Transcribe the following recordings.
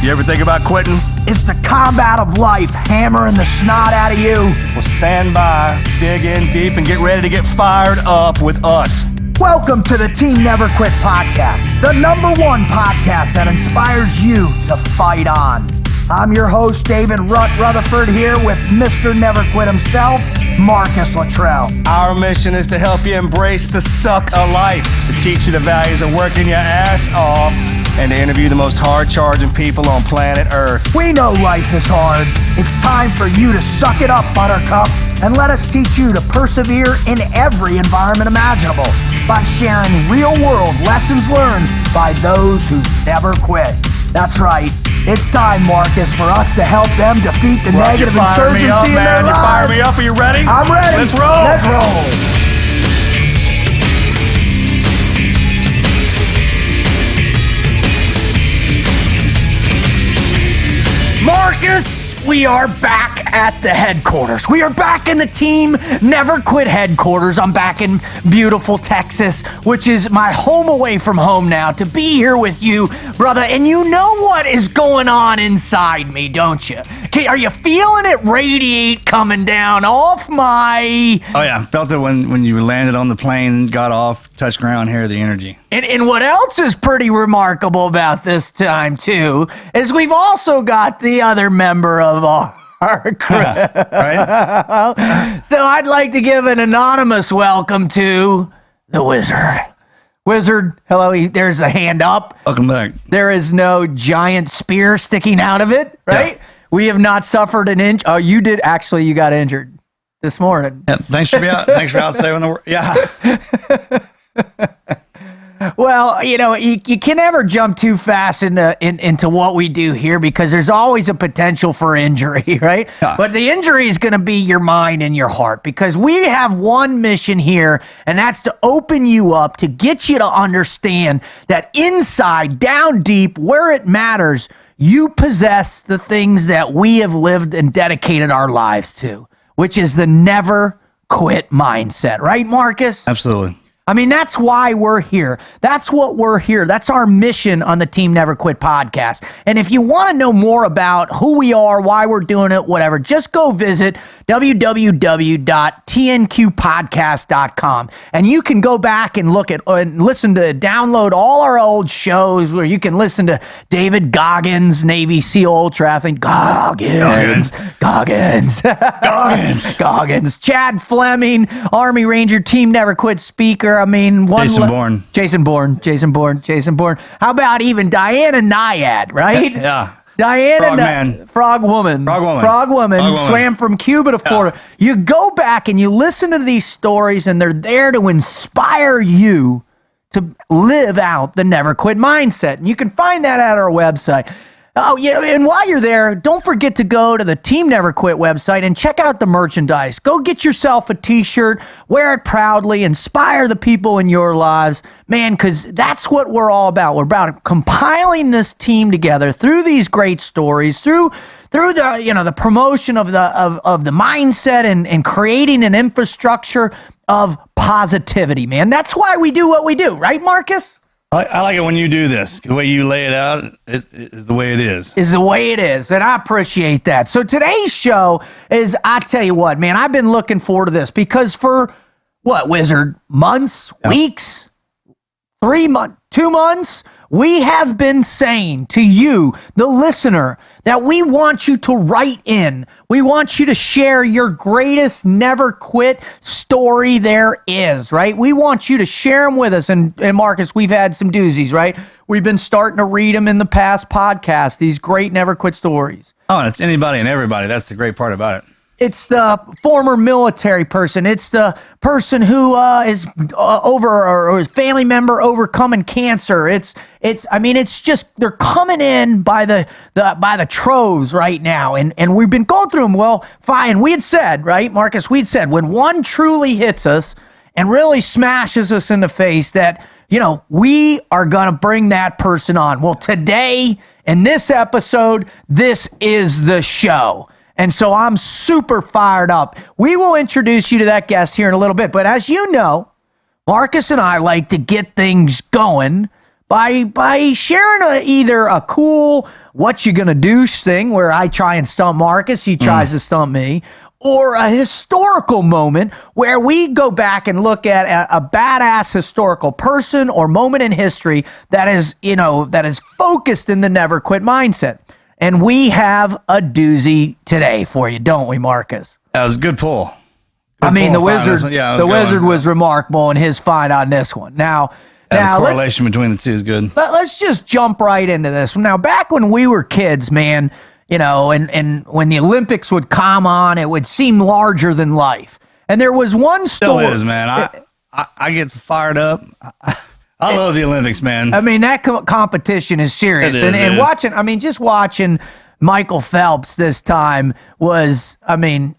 You ever think about quitting? It's the combat of life hammering the snot out of you. Well, stand by, dig in deep, and get ready to get fired up with us. Welcome to the Team Never Quit podcast, the #1 podcast that inspires you to fight on. I'm your host, David Rutherford, here with Mr. Never Quit himself, Marcus Luttrell. Our mission is to help you embrace the suck of life, to teach you the values of working your ass off, and to interview the most hard-charging people on planet Earth. We know life is hard. It's time for you to suck it up, Buttercup, and let us teach you to persevere in every environment imaginable by sharing real-world lessons learned by those who never quit. That's right. It's time, Marcus, for us to help them defeat the negative insurgency in their lives. You fire me up. Are you ready? I'm ready. Let's roll. Let's roll. Marcus, we are back at the headquarters. We are back in the Team Never Quit headquarters. I'm back in beautiful Texas, which is my home away from home now, to be here with you, brother. And you know what is going on inside me, don't you? Okay, are you feeling it radiate coming down off my... Oh, yeah. I felt it when you landed on the plane, got off, touched ground here, the energy. And what else is pretty remarkable about this time, too, is we've also got the other member of our crew. Right? So I'd like to give an anonymous welcome to the Wizard. Wizard, hello, there's a hand up. Welcome back. There is no giant spear sticking out of it, right? Yeah. We have not suffered an inch. Oh, you did. Actually, you got injured this morning. Yeah, thanks for out saving the world. Yeah. Well, you know, you can never jump too fast into what we do here because there's always a potential for injury, right? Yeah. But the injury is going to be your mind and your heart because we have one mission here, and that's to open you up, to get you to understand that inside, down deep, where it matters, you possess the things that we have lived and dedicated our lives to, which is the never quit mindset. Right, Marcus? Absolutely. I mean, that's why we're here. That's what we're here. That's our mission on the Team Never Quit podcast. And if you want to know more about who we are, why we're doing it, whatever, just go visit www.tnqpodcast.com. And you can go back and download all our old shows where you can listen to David Goggins, Navy SEAL ultra athlete. Goggins. Chad Fleming, Army Ranger, Team Never Quit speaker. I mean, Jason Bourne. How about even Diana Nyad, right? Yeah. Diana, Frog Woman, swam from Cuba to Florida. Yeah. You go back and you listen to these stories, and they're there to inspire you to live out the never quit mindset. And you can find that at our website. Oh, yeah, and while you're there, don't forget to go to the Team Never Quit website and check out the merchandise. Go get yourself a t-shirt, wear it proudly, inspire the people in your lives, man, because that's what we're all about. We're about compiling this team together through these great stories, through the promotion of the mindset and creating an infrastructure of positivity, man. That's why we do what we do, right, Marcus? I like it when you do this. The way you lay it out is the way it is. Is the way it is, and I appreciate that. So today's show is, I tell you what, man, I've been looking forward to this because for, Wizard, months, weeks, 3 months, 2 months, we have been saying to you, the listener, that we want you to write in. We want you to share your greatest never quit story there is, right? We want you to share them with us. And Marcus, we've had some doozies, right? We've been starting to read them in the past podcasts, these great never quit stories. Oh, and it's anybody and everybody. That's the great part about it. It's the former military person. It's the person who is or his family member overcoming cancer. It's just they're coming in by the troves right now, and we've been going through them. Well, fine. We had said, right, Marcus? We'd said when one truly hits us and really smashes us in the face, that we are gonna bring that person on. Well, today in this episode, this is the show. And so I'm super fired up. We will introduce you to that guest here in a little bit. But as you know, Marcus and I like to get things going by sharing either a cool what you gonna do thing where I try and stump Marcus, he tries to stump me, or a historical moment where we go back and look at a badass historical person or moment in history that is, that is focused in the never quit mindset. And we have a doozy today for you, don't we, Marcus? That was a good pull. The Wizard was remarkable in his find on this one. Now, the correlation between the two is good. Let's just jump right into this. Now, back when we were kids, man, and when the Olympics would come on, it would seem larger than life. And there was one story. Still is, man. I get fired up. I love the Olympics, man. That competition is serious. It is, just watching Michael Phelps this time was,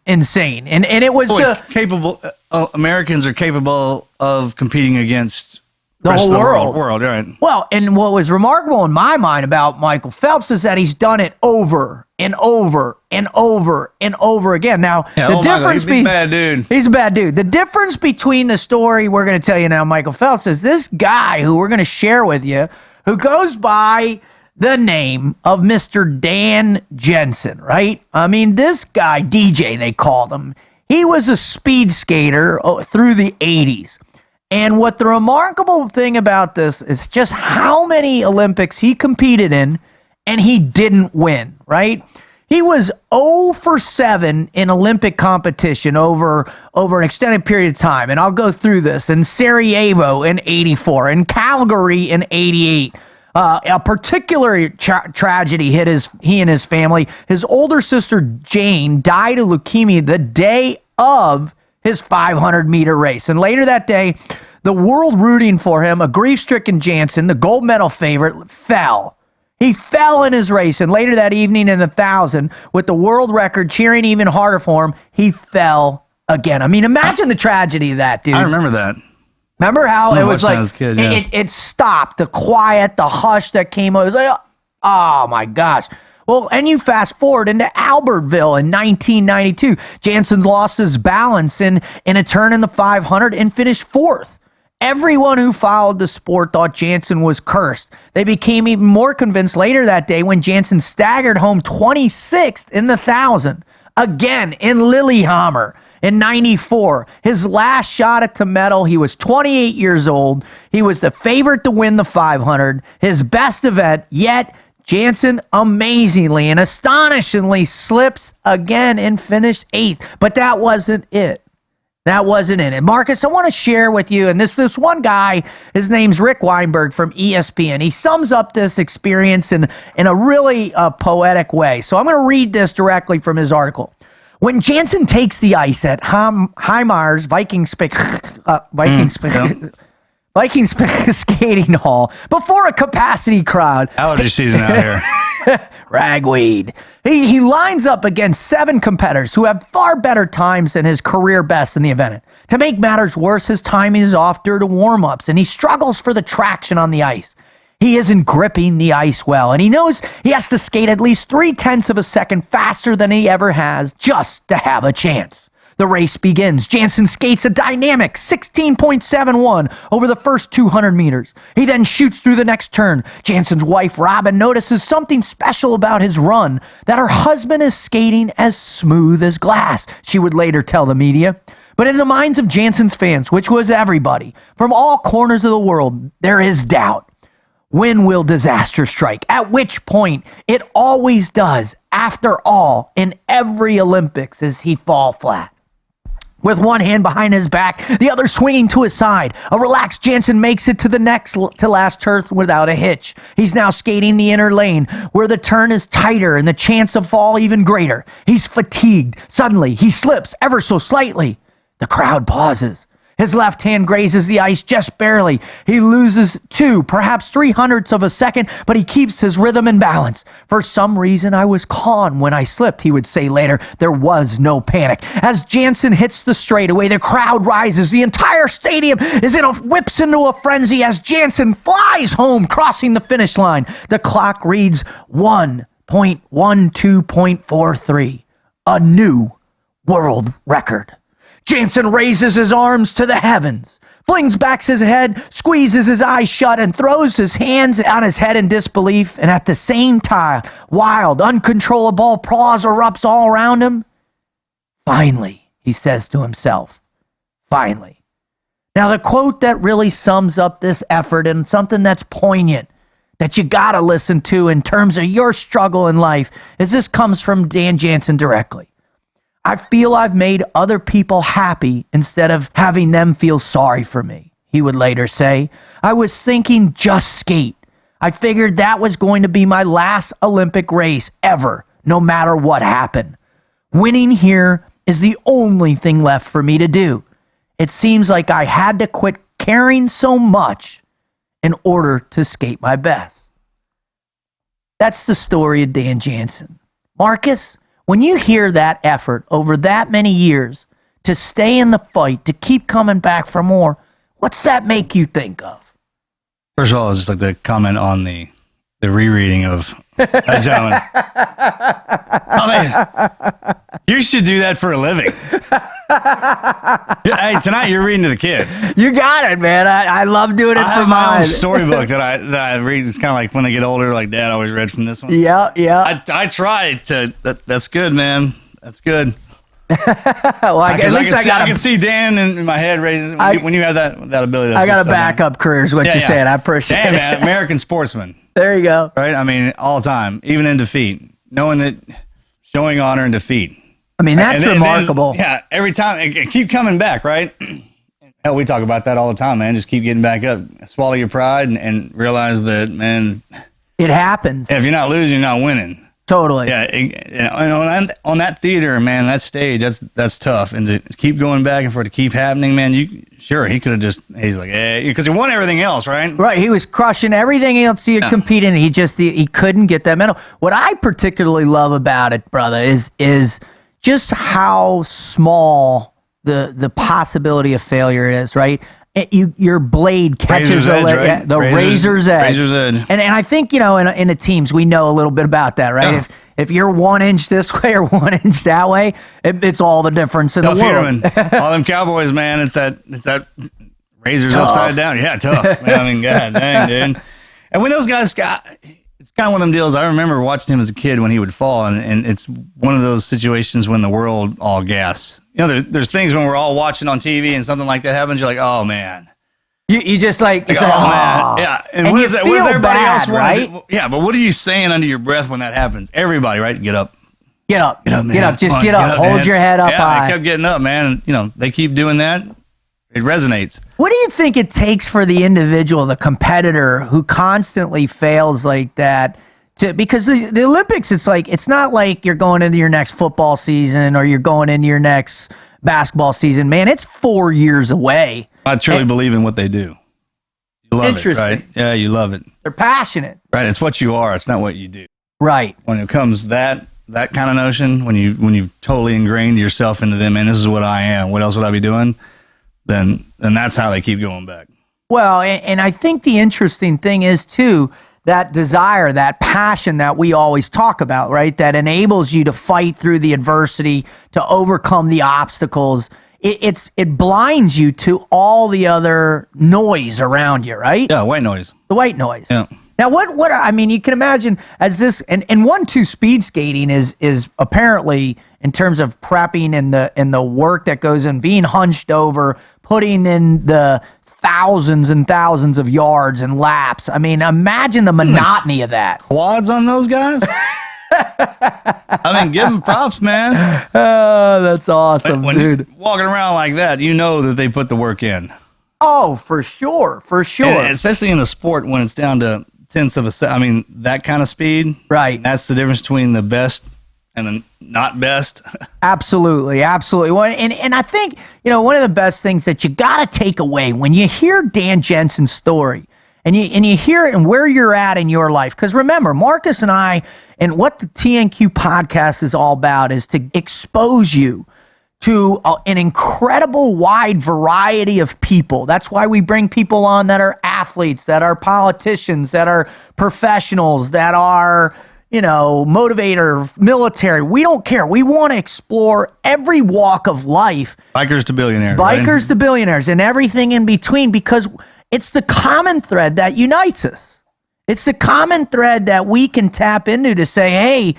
insane. And it was capable. Americans are capable of competing against the whole world, right? Well, and what was remarkable in my mind about Michael Phelps is that he's done it over and over and over and over again. Now, the difference he's a bad dude. He's a bad dude. The difference between the story we're going to tell you now, Michael Phelps, is this guy who we're going to share with you, who goes by the name of Mr. Dan Jensen, right? This guy, DJ, they called him. He was a speed skater through the 80s. And what the remarkable thing about this is just how many Olympics he competed in and he didn't win, right? He was 0 for 7 in Olympic competition over an extended period of time. And I'll go through this. In Sarajevo in 84, in Calgary in 88. A particular tragedy hit he and his family. His older sister, Jane, died of leukemia the day of his 500-meter race. And later that day, the world rooting for him, a grief-stricken Jansen, the gold medal favorite, fell. He fell in his race, and later that evening in the 1,000, with the world record cheering even harder for him, he fell again. Imagine the tragedy of that, dude. I remember that. Remember how it was like, as a kid, yeah. it stopped, the quiet, the hush that came over. It was like, oh my gosh. Well, and you fast forward into Albertville in 1992. Jansen lost his balance in a turn in the 500 and finished 4th. Everyone who followed the sport thought Jansen was cursed. They became even more convinced later that day when Jansen staggered home 26th in the 1,000. Again, in Lillehammer in 94. His last shot at the medal, he was 28 years old. He was the favorite to win the 500. His best event yet. Jansen amazingly and astonishingly slips again and finished 8th. But that wasn't it. That wasn't it. And Marcus, I want to share with you, and this one guy, his name's Rick Weinberg from ESPN. He sums up this experience in a really poetic way. So I'm going to read this directly from his article. When Jansen takes the ice at Heimar's Viking skating hall before a capacity crowd. Allergy season out here. Ragweed. He lines up against 7 competitors who have far better times than his career best in the event. To make matters worse, his timing is off due to warm-ups, and he struggles for the traction on the ice. He isn't gripping the ice well, and he knows he has to skate at least 0.3 of a second faster than he ever has just to have a chance. The race begins. Jansen skates a dynamic 16.71 over the first 200 meters. He then shoots through the next turn. Jansen's wife, Robin, notices something special about his run, that her husband is skating as smooth as glass, she would later tell the media. But in the minds of Jansen's fans, which was everybody, from all corners of the world, there is doubt. When will disaster strike? At which point, it always does, after all, in every Olympics, as he fall flat. With one hand behind his back, the other swinging to his side. A relaxed Jansen makes it to the next to last turn without a hitch. He's now skating the inner lane, where the turn is tighter and the chance of fall even greater. He's fatigued. Suddenly, he slips ever so slightly. The crowd pauses. His left hand grazes the ice just barely. He loses 2, perhaps 0.03 of a second, but he keeps his rhythm and balance. For some reason, I was calm when I slipped, he would say later. There was no panic. As Jansen hits the straightaway, the crowd rises. The entire stadium whips into a frenzy as Jansen flies home, crossing the finish line. The clock reads 1.12.43, a new world record. Jansen raises his arms to the heavens. flings back his head, squeezes his eyes shut, and throws his hands on his head in disbelief. And at the same time, wild, uncontrollable applause erupts all around him. Finally, he says to himself, finally. Now, the quote that really sums up this effort and something that's poignant that you got to listen to in terms of your struggle in life is this comes from Dan Jansen directly. I feel I've made other people happy instead of having them feel sorry for me, he would later say. I was thinking just skate. I figured that was going to be my last Olympic race ever, no matter what happened. Winning here is the only thing left for me to do. It seems like I had to quit caring so much in order to skate my best. That's the story of Dan Jansen. Marcus, when you hear that effort over that many years to stay in the fight, to keep coming back for more, what's that make you think of? First of all, I'd just like to comment on the rereading of that gentleman. I mean, you should do that for a living. Hey, tonight you're reading to the kids. You got it, man. I love doing it for my mine. own storybook that I read. It's kind of like when they get older, like Dad always read from this one. Yeah, yeah. I try to. That's good, man. That's good. Well, at least I can see Dan in my head raising when you have that ability. I got a backup career, is what you're saying. I appreciate it. Man, American sportsman. There you go. Right? I mean, all the time, even in defeat, knowing that showing honor in defeat. I mean, that's remarkable. Yeah, every time, keep coming back, right? Hell, we talk about that all the time, man. Just keep getting back up. Swallow your pride and realize that, man. It happens. If you're not losing, you're not winning. Totally. Yeah, and on that theater, man, that stage, that's tough. And to keep going back and for it to keep happening, man, he could have he's like, because he won everything else, right? Right, he was crushing everything else he had competed in. He couldn't get that medal. What I particularly love about it, brother, is just how small the possibility of failure is, right? Your blade catches the razor's edge. Razor's edge. And I think, in the teams, we know a little bit about that, right? Yeah. If you're 1 inch this way or 1 inch that way, it's all the difference in the world. All them Cowboys, man, it's that razor's tough. Upside down. Yeah, tough. Man, I mean, god dang, dude. And when those guys it's kind of one of them deals. I remember watching him as a kid when he would fall, and it's one of those situations when the world all gasps. There's things when we're all watching on TV and something like that happens, you're like, oh man. You just like oh man, yeah. And what does everybody else want? Right? Yeah, but what are you saying under your breath when that happens? Everybody, right? Get up. Get up. Get up, man. Get up. Just get up. Hold your head up high. They kept getting up, man. And, they keep doing that. It resonates. What do you think it takes for the individual, the competitor who constantly fails like that? Because the Olympics, it's not like you're going into your next football season or you're going into your next basketball season. Man, it's 4 years away. I truly believe in what they do. You love it, right? Yeah, you love it. They're passionate. Right, it's what you are. It's not what you do. Right. When it comes that kind of notion, when you've totally ingrained yourself into them, and this is what I am, what else would I be doing? Then that's how they keep going back. Well, and I think the interesting thing is, too, that desire, that passion that we always talk about, right? That enables you to fight through the adversity, to overcome the obstacles. It blinds you to all the other noise around you, right? Yeah, white noise. The white noise. Yeah. Now, you can imagine as this, and 1-2 speed skating is apparently, in terms of prepping and the work that goes in, being hunched over, putting in the thousands and thousands of yards and laps. I mean, imagine the monotony of that. Quads on those guys? I mean, give them props, man. Oh, that's awesome, when dude. You're walking around like that, you know that they put the work in. Oh, for sure. And especially in the sport when it's down to tenths of a second. I mean, that kind of speed. Right. That's the difference between the best and the not best. Absolutely. Well, and I think, one of the best things that you got to take away when you hear Dan Jansen's story and you hear it and where you're at in your life. Because remember, Marcus and I, and what the TNQ podcast is all about is to expose you to an incredible wide variety of people. That's why we bring people on that are athletes, that are politicians, that are professionals, that are motivator, military. We don't care. We want to explore every walk of life. Bikers to billionaires. Bikers to billionaires and everything in between, because it's the common thread that unites us. It's the common thread that we can tap into to say, hey,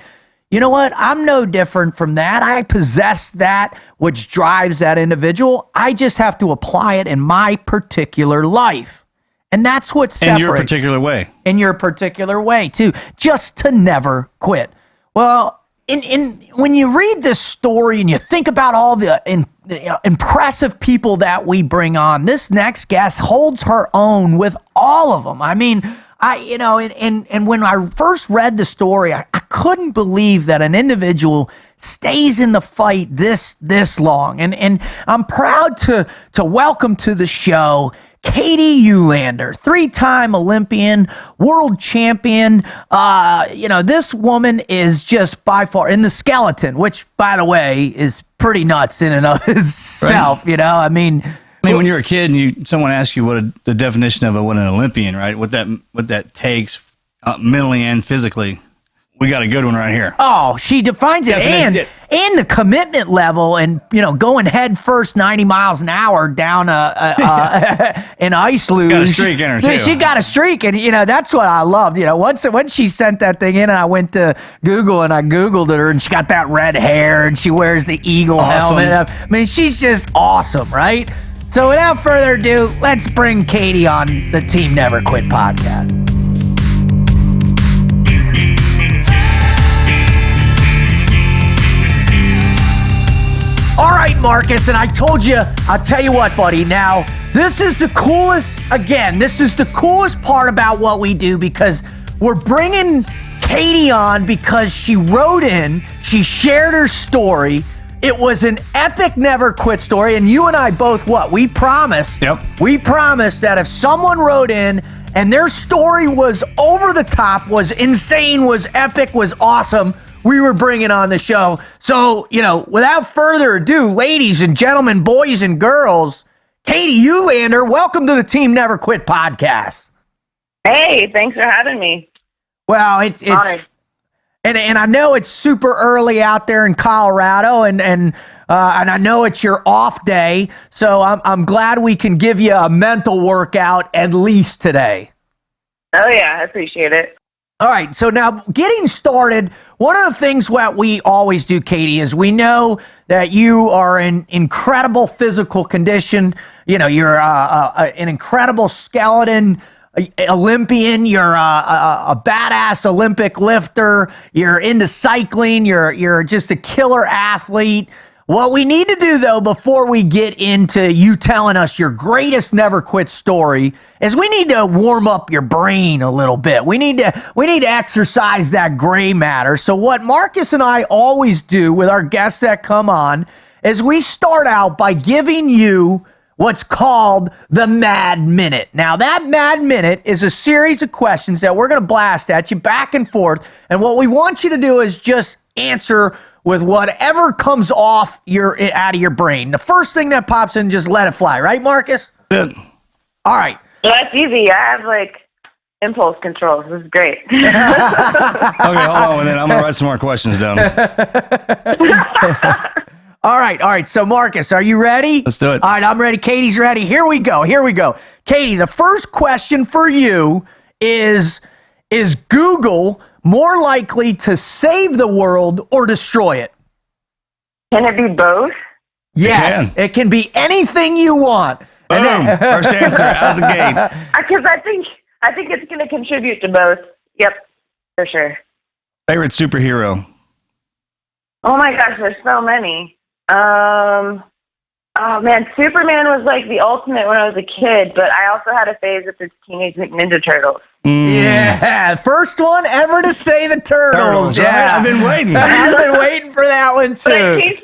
you know what? I'm no different from that. I possess that which drives that individual. I just have to apply it in my particular life. And that's what separates. In your particular way. In your particular way, too. Just to never quit. Well, when you read this story and you think about all the impressive people that we bring on, this next guest holds her own with all of them. I mean, and when I first read the story, I couldn't believe that an individual stays in the fight this long. And I'm proud to welcome to the show Katie Uhlaender, 3-time Olympian, world champion. This woman is just by far in the skeleton, which, by the way, is pretty nuts in and of itself. Right. I mean, when you're a kid and someone asks you what the definition of what an Olympian, right? What that takes mentally and physically, we got a good one right here. Oh, she defines it, and the commitment level, and going head first 90 miles an hour down an ice luge. Got a streak in her too. She got a streak, and that's what I loved. Once she sent that thing in, and I went to Google and I Googled her, and she got that red hair, and she wears the eagle helmet. I mean, she's just awesome, right? So without further ado, let's bring Katie on the Team Never Quit podcast. All right, Marcus, and I'll tell you what, buddy. Now, this is the coolest part about what we do, because we're bringing Katie on because she wrote in, she shared her story. It was an epic never quit story, and you and I both, we promised. Yep. We promised that if someone wrote in and their story was over the top, was insane, was epic, was awesome, we were bringing on the show. So, without further ado, ladies and gentlemen, boys and girls, Katie Uhlaender, welcome to the Team Never Quit podcast. Hey, thanks for having me. Well, it's honored. And I know it's super early out there in Colorado, and I know it's your off day, so I'm glad we can give you a mental workout at least today. Oh yeah, I appreciate it. All right, so now getting started, one of the things that we always do, Katie, is we know that you are in incredible physical condition. You're an incredible skeleton Olympian. You're a badass Olympic lifter. You're into cycling. You're just a killer athlete. What we need to do, though, before we get into you telling us your greatest never quit story, is we need to warm up your brain a little bit. We need to exercise that gray matter. So what Marcus and I always do with our guests that come on is we start out by giving you what's called the Mad Minute. Now, that Mad Minute is a series of questions that we're going to blast at you back and forth. And what we want you to do is just answer with whatever comes out of your brain. The first thing that pops in, just let it fly. Right, Marcus? Good. All right. Well, that's easy. I have impulse control. This is great. Okay, hold on, and then I'm going to write some more questions down. All right. So, Marcus, are you ready? Let's do it. All right, I'm ready. Katie's ready. Here we go. Katie, the first question for you is Google more likely to save the world or destroy it? Can it be both? Yes, it can be anything you want. Boom. First answer out the gate. Because I think it's going to contribute to both. Yep, for sure. Favorite superhero? Oh my gosh, there's so many. Oh man, Superman was the ultimate when I was a kid, but I also had a phase with the Teenage Mutant Ninja Turtles. Yeah, first one ever to say the Turtles. Yeah, right? I've been waiting. I've been waiting for that one too.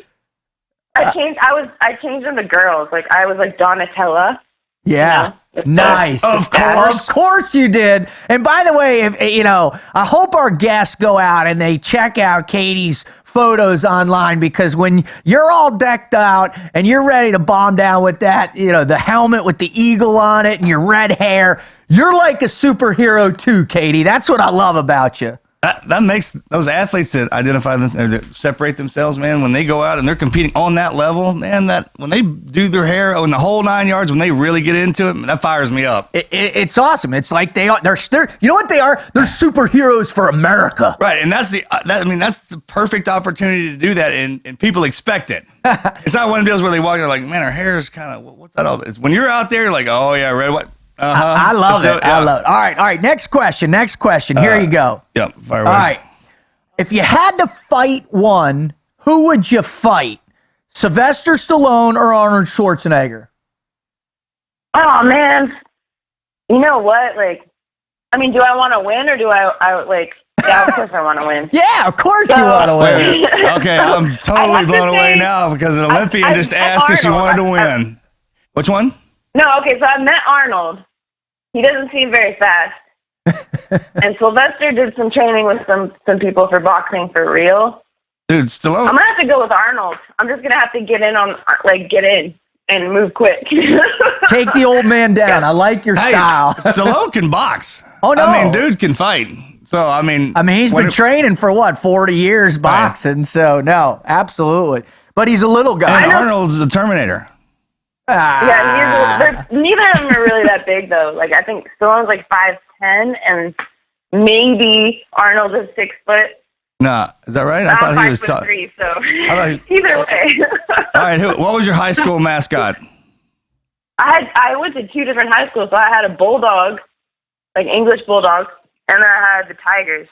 I changed them to girls. I was Donatella. Yeah. Nice. Of course. Of course you did. And by the way, I hope our guests go out and they check out Katie's photos online, because when you're all decked out and you're ready to bomb down with that, the helmet with the eagle on it and your red hair, you're like a superhero too, Katie. That's what I love about you. That makes those athletes that identify them, that separate themselves, man, when they go out and they're competing on that level, man, that when they do their hair in the whole 9 yards, when they really get into it, that fires me up. It's awesome. It's like they're you know what they are? They're superheroes for America. Right, and that's the perfect opportunity to do that, and people expect it. It's not one of those where they walk in like, man, our hair is kind of, what's that all? It's when you're out there, you're like, oh yeah, red, white. I love it. Yeah. I love it. All right. Next question. Here you go. Yep. Fire away. All right. If you had to fight one, who would you fight? Sylvester Stallone or Arnold Schwarzenegger? Oh man, you know what? Like, I mean, do I want to win or do I like? Yeah, of course I want to win. Yeah, of course you want to win. Okay, I'm totally blown away now because an Olympian just asked if she wanted to win. Which one? No, okay, so I met Arnold. He doesn't seem very fast. And Sylvester did some training with some people for boxing for real. Dude, Stallone. I'm going to have to go with Arnold. I'm just going to have to get in and move quick. Take the old man down. I like your style. Stallone can box. Oh, no. I mean, dude can fight. So, I mean, he's been training for 40 years boxing. Right. So, no, absolutely. But he's a little guy. And Arnold's the Terminator. Yeah, neither of them are really that big though. Like I think Stallone's like 5'10", and maybe Arnold is 6 foot. Nah, is that right? I thought he was 5'3", so either way. All right, what was your high school mascot? I went to 2 different high schools, so I had a bulldog, like English bulldog, and then I had the Tigers.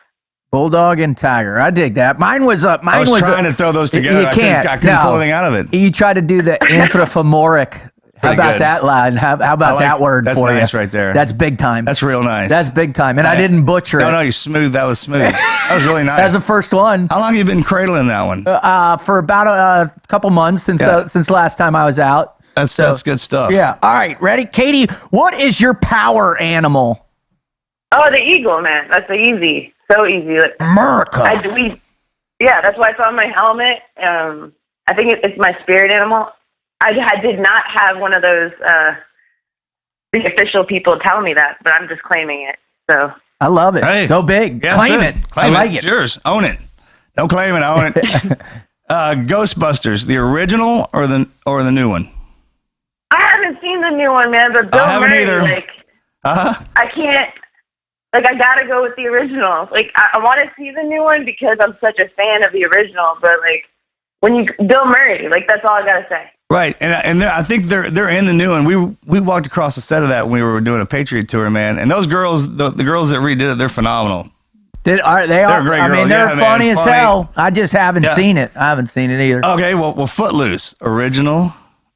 Bulldog and tiger. I dig that. Mine was I was trying to throw those together. You can't. I couldn't pull anything out of it. You tried to do the anthropomorphic. How about that line? How about that word for you? That's nice right there. That's big time. That's real nice. That's big time. And I didn't butcher it. No, you smooth. That was smooth. That was really nice. That's the first one. How long have you been cradling that one? For about a couple months since last time I was out. That's good stuff. Yeah. All right. Ready? Katie, what is your power animal? Oh, the eagle, man. That's easy. So easy. America. That's why it's on my helmet. I think it's my spirit animal. I did not have one of those the official people tell me that, but I'm just claiming it. So I love it. Hey, go big. Yeah, claim it. Claim I like it. It's yours. Own it. Don't claim it. Own it. Ghostbusters, the original or the new one? I haven't seen the new one, man. But Bill Murray, either. I can't. Like, I gotta go with the original. Like, I want to see the new one because I'm such a fan of the original. But like, Bill Murray, like that's all I gotta say. Right, and I think they're in the new one. We walked across the set of that when we were doing a Patriot tour, man. And those girls, the girls that redid it, they're phenomenal. They're great girls. They're funny as hell. I just haven't seen it. I haven't seen it either. Okay, well, Footloose, original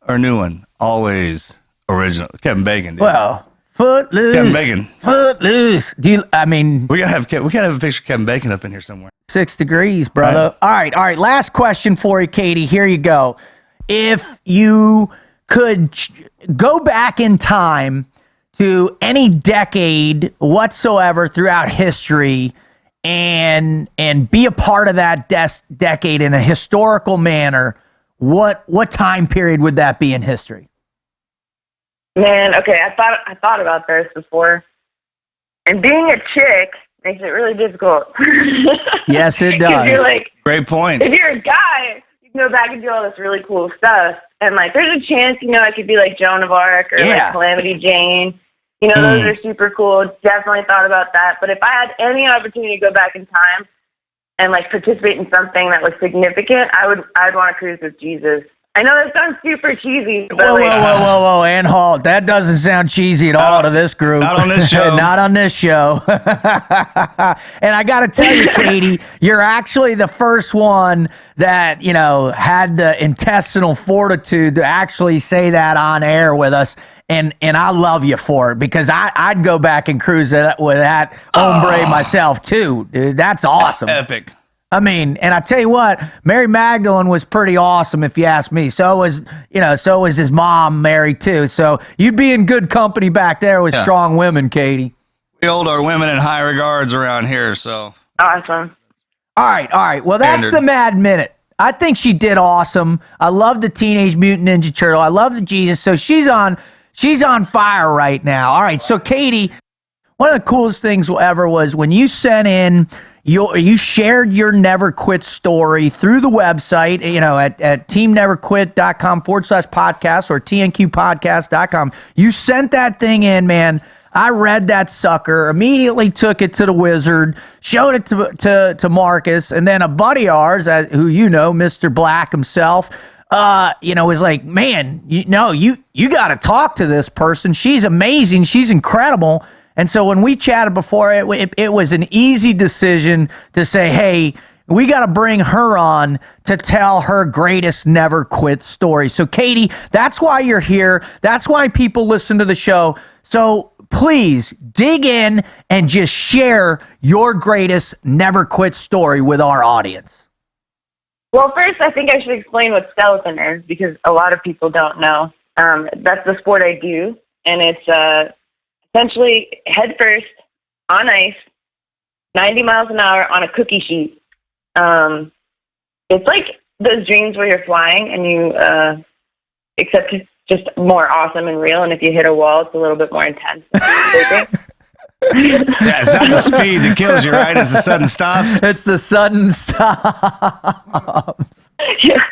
or new one? Always original. Kevin Bacon, dude. Well. Footloose. Kevin Bacon. Footloose. We gotta have a picture of Kevin Bacon up in here somewhere. 6 degrees, brother. Right. All right. Last question for you, Katie. Here you go. If you could go back in time to any decade whatsoever throughout history and be a part of that decade in a historical manner, what time period would that be in history? Man, okay, I thought about this before, and being a chick makes it really difficult. Yes, it does. You're like, great point. If you're a guy, you can go back and do all this really cool stuff, and like, there's a chance, I could be like Joan of Arc or like Calamity Jane. Those are super cool. Definitely thought about that. But if I had any opportunity to go back in time and like participate in something that was significant, I'd want to cruise with Jesus. I know that sounds super cheesy. But whoa, Ann Hall. That doesn't sound cheesy at all to this group. Not on this show. Not on this show. And I got to tell you, Katie, you're actually the first one that, had the intestinal fortitude to actually say that on air with us. And I love you for it because I'd go back and cruise with that hombre myself too. Dude, that's awesome. Epic. And I tell you what, Mary Magdalene was pretty awesome if you ask me. So was his mom, Mary, too. So you'd be in good company back there with strong women, Katie. We hold our women in high regards around here, so. Awesome. All right. Well, that's the Mad Minute. I think she did awesome. I love the Teenage Mutant Ninja Turtle. I love the Jesus. So she's on fire right now. All right. So, Katie, one of the coolest things ever was when you sent in you shared your Never Quit story through the website, at teamneverquit.com/podcast or tnqpodcast.com. You sent that thing in, man. I read that sucker, immediately took it to the Wizard, showed it to Marcus, and then a buddy of ours, who Mr. Black himself, was like, man, you got to talk to this person. She's amazing. She's incredible. And so when we chatted before, it was an easy decision to say, hey, we got to bring her on to tell her greatest Never Quit story. So, Katie, that's why you're here. That's why people listen to the show. So please dig in and just share your greatest Never Quit story with our audience. Well, first, I think I should explain what skeleton is because a lot of people don't know. That's the sport I do, and it's essentially head first on ice, 90 miles an hour on a cookie sheet. It's like those dreams where you're flying and you, except it's just more awesome and real. And if you hit a wall, it's a little bit more intense. Yeah, it's not the speed that kills you, right? It's the sudden stops. It's the sudden stops. Yeah,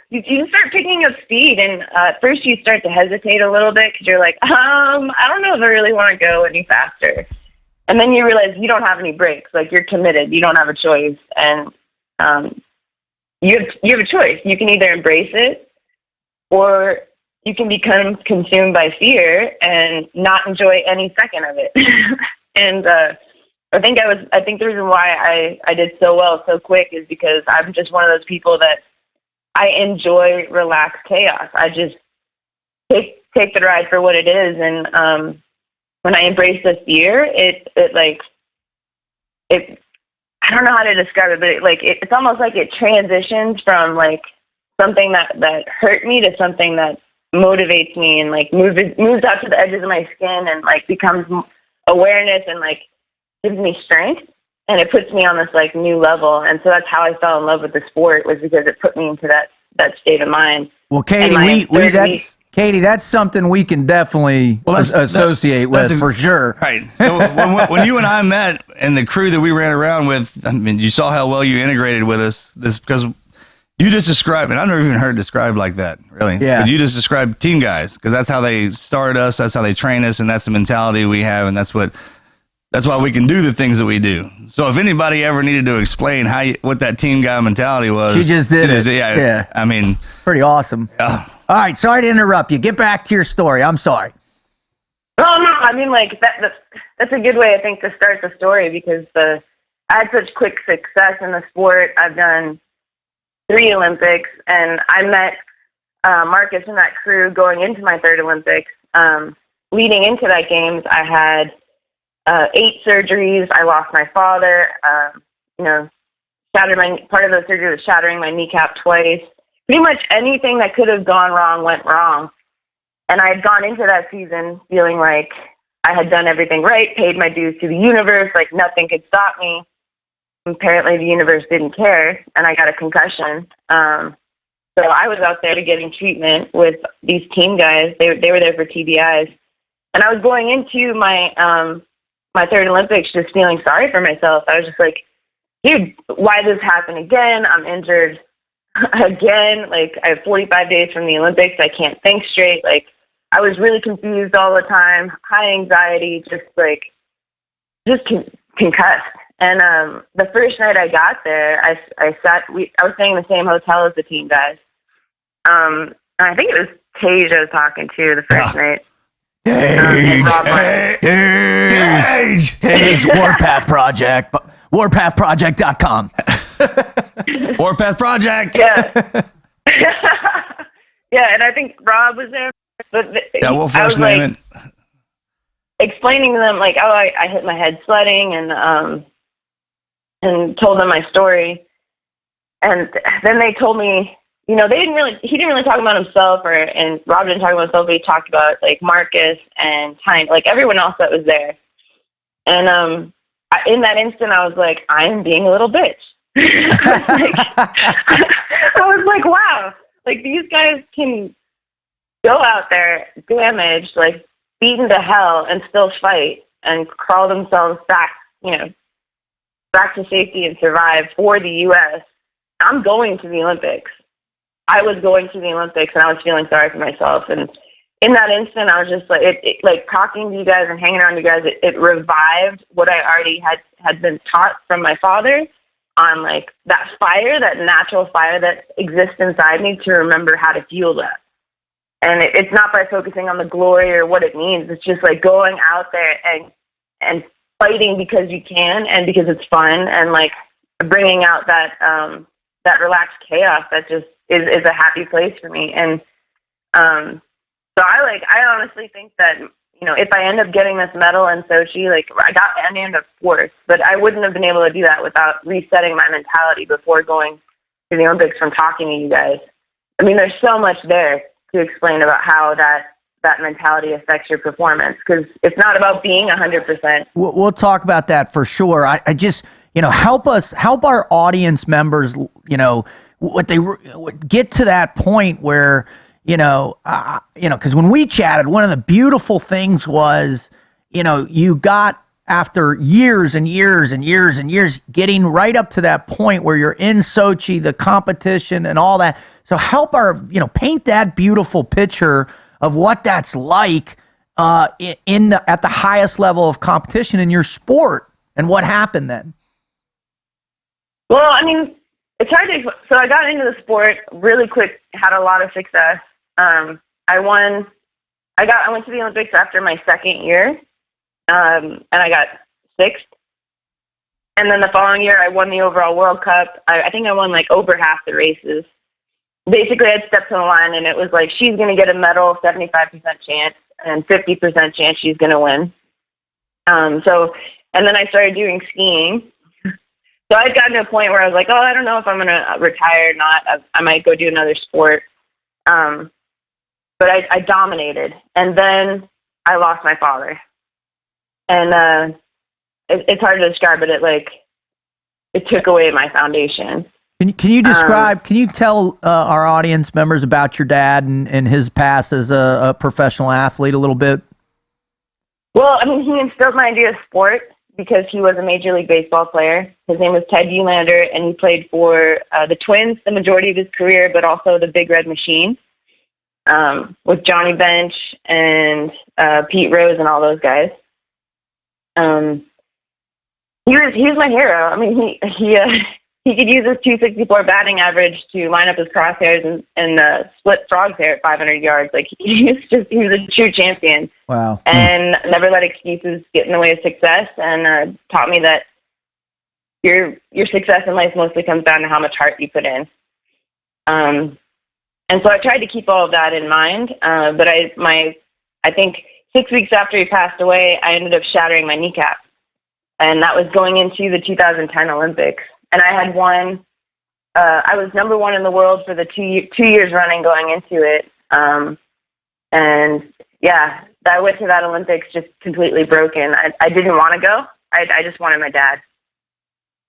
you start picking up speed, and at first you start to hesitate a little bit because you're like, I don't know if I really want to go any faster. And then you realize you don't have any brakes. Like, you're committed. You don't have a choice, and you have a choice. You can either embrace it, or you can become consumed by fear and not enjoy any second of it. And I think the reason why I did so well so quick is because I'm just one of those people that I enjoy relaxed chaos. I just take the ride for what it is. And when I embrace the fear, I don't know how to describe it, but it's almost like it transitions from like something that hurt me to something that motivates me and like moves out to the edges of my skin and like becomes awareness and like gives me strength, and it puts me on this like new level. And so that's how I fell in love with the sport, was because it put me into that state of mind. Well, Katie, Katie, that's something we can definitely associate with for sure. Right. So when you and I met and the crew that we ran around with, I mean, you saw how well you integrated with us. This because you just described, and I've never even heard it described like that, really. Yeah. But you just described team guys, because that's how they started us, that's how they train us, and that's the mentality we have, and that's why we can do the things that we do. So if anybody ever needed to explain what that team guy mentality was, she just did it. Yeah. I mean, pretty awesome. Yeah. All right, sorry to interrupt you. Get back to your story. I'm sorry. Oh no, I mean like that's a good way I think to start the story, because I had such quick success in the sport. I've done 3 Olympics, and I met Marcus and that crew going into my 3rd Olympics. Leading into that games, I had 8 surgeries. I lost my father. Part of the surgery was shattering my kneecap twice. Pretty much anything that could have gone wrong went wrong. And I had gone into that season feeling like I had done everything right, paid my dues to the universe, like nothing could stop me. Apparently the universe didn't care, and I got a concussion. So I was out there getting treatment with these team guys. They were there for TBIs. And I was going into my 3rd Olympics just feeling sorry for myself. I was just like, dude, why this happen again? I'm injured again. Like, I have 45 days from the Olympics. I can't think straight. Like, I was really confused all the time, high anxiety, just concussed. And the first night I got there, I was staying in the same hotel as the team guys. And I think it was Tage I was talking to the first night. Tage, Warpath Project, warpathproject.com. Warpath Project. Yeah. Yeah, and I think Rob was there. But we'll first name it. Explaining to them, like, I hit my head sledding, and told them my story. And then they told me, he didn't really talk about himself, and Rob didn't talk about himself, but he talked about like Marcus and Tyne, like everyone else that was there. And in that instant, I was like, I am being a little bitch. I was like, wow, like these guys can go out there, damaged, like beaten to hell, and still fight. and crawl themselves back, back to safety and survive for the U.S., I'm going to the Olympics. I was going to the Olympics, and I was feeling sorry for myself. And in that instant, I was just like talking to you guys and hanging around you guys, it revived what I already had been taught from my father on like that fire, that natural fire that exists inside me to remember how to fuel that. And it's not by focusing on the glory or what it means. It's just like going out there and fighting because you can and because it's fun, and like bringing out that that relaxed chaos that just is a happy place for me. And so I honestly think that, if I end up getting this medal in Sochi, like I ended up fourth, but I wouldn't have been able to do that without resetting my mentality before going to the Olympics from talking to you guys. I mean, there's so much there to explain about how that mentality affects your performance, because it's not about being 100%. We'll talk about that for sure. I just, help our audience members, what they get to that point where, because when we chatted, one of the beautiful things was, you got, after years and years and years and years, getting right up to that point where you're in Sochi, the competition and all that. So help paint that beautiful picture of what that's like at the highest level of competition in your sport, and what happened then. Well, I mean, it's hard to. So I got into the sport really quick, had a lot of success. I went to the Olympics after my second year, and I got sixth. And then the following year, I won the overall World Cup. I think I won like over half the races. Basically, I'd stepped to the line, and it was like, she's going to get a medal, 75% chance, and 50% chance she's going to win. And then I started doing skiing. So I'd gotten to a point where I was like, I don't know if I'm going to retire or not. I might go do another sport. But I dominated. And then I lost my father. And it's hard to describe, but it took away my foundation. Can you describe, can you tell our audience members about your dad and his past as a professional athlete a little bit? Well, I mean, he instilled my idea of sport because he was a Major League Baseball player. His name was Ted Uhlaender, and he played for the Twins the majority of his career, but also the Big Red Machine with Johnny Bench and Pete Rose and all those guys. He was my hero. I mean, he could use his 264 batting average to line up his crosshairs and split Frog's hair at 500 yards. Like, he was a true champion. Wow. And never let excuses get in the way of success, and taught me that your success in life mostly comes down to how much heart you put in. And so I tried to keep all of that in mind. But I think 6 weeks after he passed away, I ended up shattering my kneecap. And that was going into the 2010 Olympics. And I had won, I was number one in the world for the two years running going into it. And yeah, I went to that Olympics just completely broken. I didn't want to go. I just wanted my dad.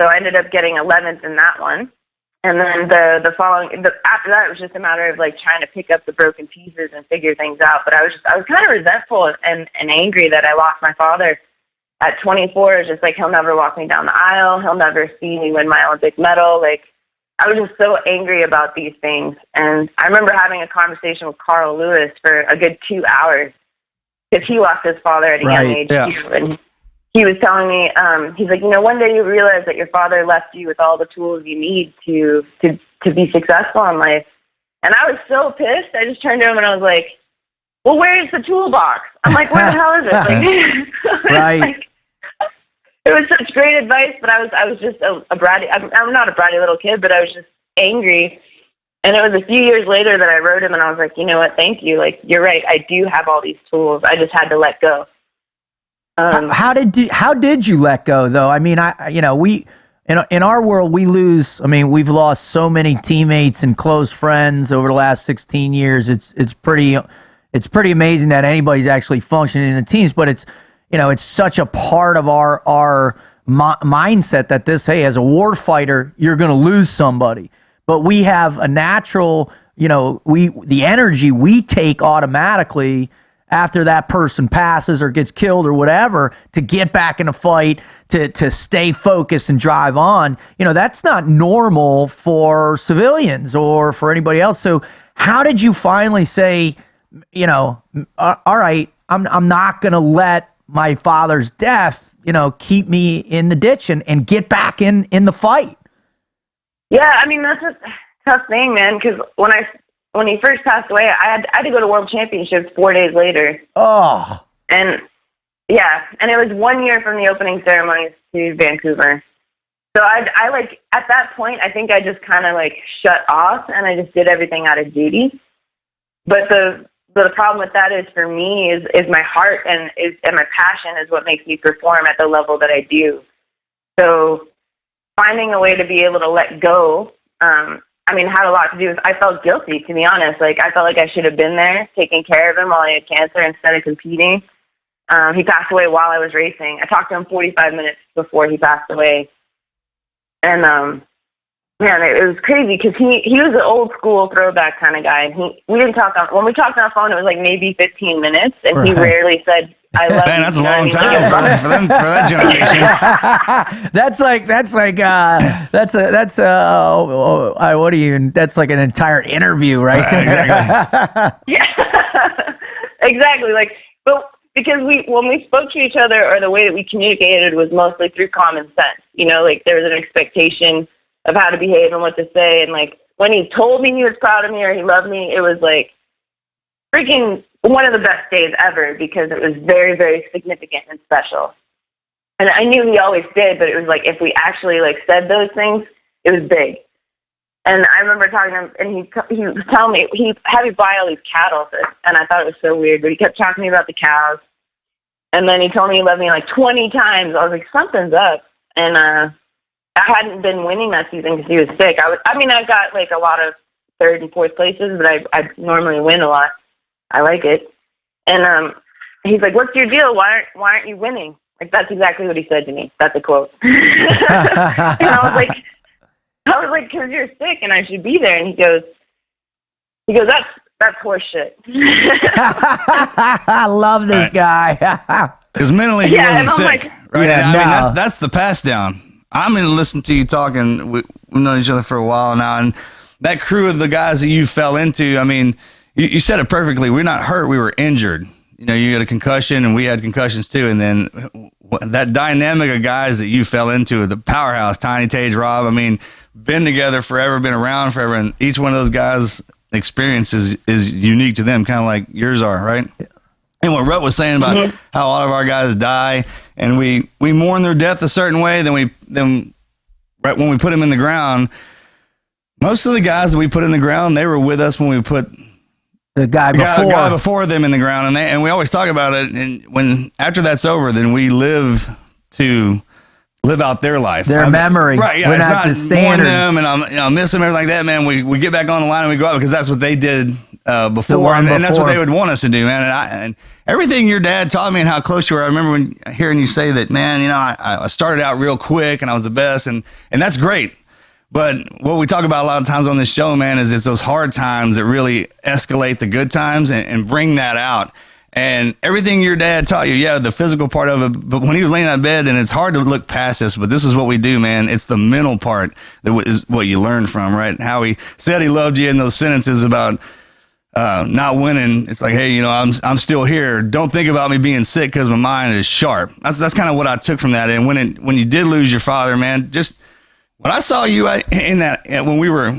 So I ended up getting 11th in that one. And then after that, it was just a matter of like trying to pick up the broken pieces and figure things out. But I was kind of resentful and angry that I lost my father. At 24, it's just like, he'll never walk me down the aisle. He'll never see me win my Olympic medal. Like, I was just so angry about these things. And I remember having a conversation with Carl Lewis for a good 2 hours because he lost his father at a young age too. And he was telling me, he's like, one day you realize that your father left you with all the tools you need to be successful in life. And I was so pissed. I just turned to him and I was like, well, where's the toolbox? I'm like, where the hell is it? Like, right. Like, it was such great advice, but I was just a bratty. I'm not a bratty little kid, but I was just angry. And it was a few years later that I wrote him, and I was like, you know what? Thank you. Like, you're right. I do have all these tools. I just had to let go. How did you let go though? I mean, in our world, we lose. I mean, we've lost so many teammates and close friends over the last 16 years. It's pretty amazing that anybody's actually functioning in the teams, but it's such a part of our mindset that as a war fighter, you're going to lose somebody. But we have a natural, the energy we take automatically after that person passes or gets killed or whatever to get back in a fight, to stay focused and drive on. That's not normal for civilians or for anybody else. So how did you finally say, all right, I'm not going to let my father's death, keep me in the ditch and get back in the fight? Yeah, I mean, that's a tough thing, man, because when he first passed away, I had to go to World Championships 4 days later. Oh. And it was 1 year from the opening ceremonies to Vancouver. So I like, at that point, I think I just kind of like shut off and I just did everything out of duty. But the problem with that is, for me, is my heart and my passion is what makes me perform at the level that I do. So finding a way to be able to let go, had a lot to do with, I felt guilty, to be honest. Like, I felt like I should have been there taking care of him while he had cancer instead of competing. He passed away while I was racing. I talked to him 45 minutes before he passed away. And, man, it was crazy because he was an old school throwback kind of guy. We didn't talk when we talked on the phone, it was like maybe 15 minutes, and he rarely said, "I love you." Man, that's a long time for that generation. That's like an entire interview, right? Exactly. Yeah, exactly. Like, but because when we spoke to each other, or the way that we communicated was mostly through common sense. Like, there was an expectation of how to behave and what to say. And like, when he told me he was proud of me or he loved me, it was like freaking one of the best days ever, because it was very, very significant and special. And I knew he always did, but it was like, if we actually like said those things, it was big. And I remember talking to him, and he was telling me, he had me buy all these cattle, and I thought it was so weird, but he kept talking to me about the cows. And then he told me he loved me like 20 times. I was like, something's up. And I hadn't been winning that season because he was sick. I got like a lot of third and fourth places, but I normally win a lot. I like it. And he's like, "What's your deal? Why aren't you winning?" Like, that's exactly what he said to me. That's a quote. And I was like, "'Cause you're sick and I should be there." And he goes, that's horse shit. I love this guy. Because mentally he wasn't sick, like, right? Yeah, That's the pass down. I'm going to listen to you talking. We've known each other for a while now, and that crew of the guys that you fell into, you said it perfectly. We're not hurt. We were injured. You got a concussion, and we had concussions too. And then that dynamic of guys that you fell into, the powerhouse, Tiny, Tage, Rob, been together forever, been around forever, and each one of those guys' experiences is unique to them, kind of like yours are, right? Yeah. And what Rut was saying about how a lot of our guys die, and we mourn their death a certain way, then right when we put them in the ground, most of the guys that we put in the ground, they were with us when we put the guy before them in the ground, and we always talk about it. And when after that's over, then we live to live out their life, their memory. Right? Yeah, we're it's not not standard. them, and I miss them, everything like that. Man, we get back on the line and we go out because that's what they did before, and that's what they would want us to do, man. And everything your dad taught me and how close you were. I remember hearing you say that, man. I started out real quick and I was the best, and that's great. But what we talk about a lot of times on this show, man, is it's those hard times that really escalate the good times and bring that out. And everything your dad taught you, yeah, the physical part of it, but when he was laying in that bed, and it's hard to look past this, but this is what we do, man. It's the mental part that is what you learn from, right? How he said he loved you in those sentences about not winning. It's like, hey, I'm still here. Don't think about me being sick because my mind is sharp. That's kind of what I took from that. And when you did lose your father, man, just when I saw you in that, when we were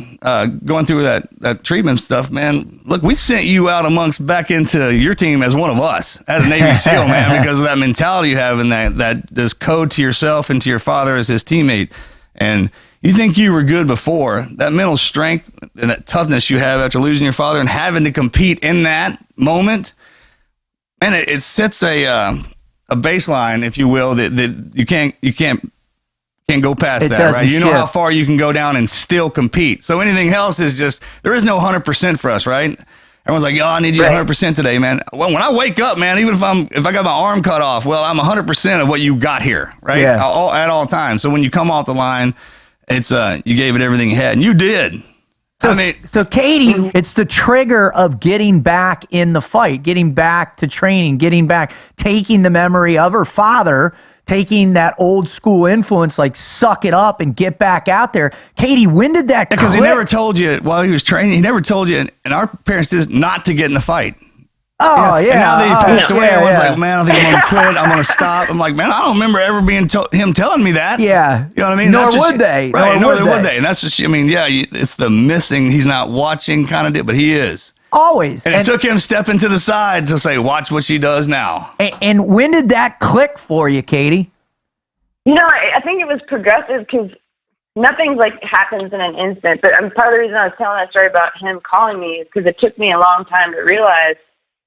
going through that treatment stuff, man, look, we sent you out back into your team as one of us, as a Navy SEAL, man, because of that mentality you have and that this code to yourself and to your father as his teammate. And you think you were good before, that mental strength and that toughness you have after losing your father and having to compete in that moment, man, it sets a baseline, if you will, that you can't go past that, right? You know how far you can go down and still compete. So anything else is just, there is no 100% for us, right? Everyone's like, yo, I need you 100% today, man. Well, when I wake up, man, even if I got my arm cut off, well, I'm 100% of what you got here, right? Yeah. At all times. So when you come off the line, it's you gave it everything you had, and you did. So Katie, it's the trigger of getting back in the fight, getting back to training, getting back, taking the memory of her father, taking that old school influence, like suck it up and get back out there. Katie, when did that Because he never told you while he was training, he never told you, and our parents did not to get in the fight. Oh, yeah. And now that he passed away, I was like, man, I think I'm going to quit. I'm going to stop. I'm like, man, I don't remember ever being him telling me that. Yeah. You know what I mean? Nor would they. Right, nor would they. And that's what I mean, yeah, it's the missing, he's not watching kind of deal, but he is. Always. And it took him stepping to the side to say, watch what she does now. And when did that click for you, Katie? You know, I think it was progressive because nothing like happens in an instant. But part of the reason I was telling that story about him calling me is because it took me a long time to realize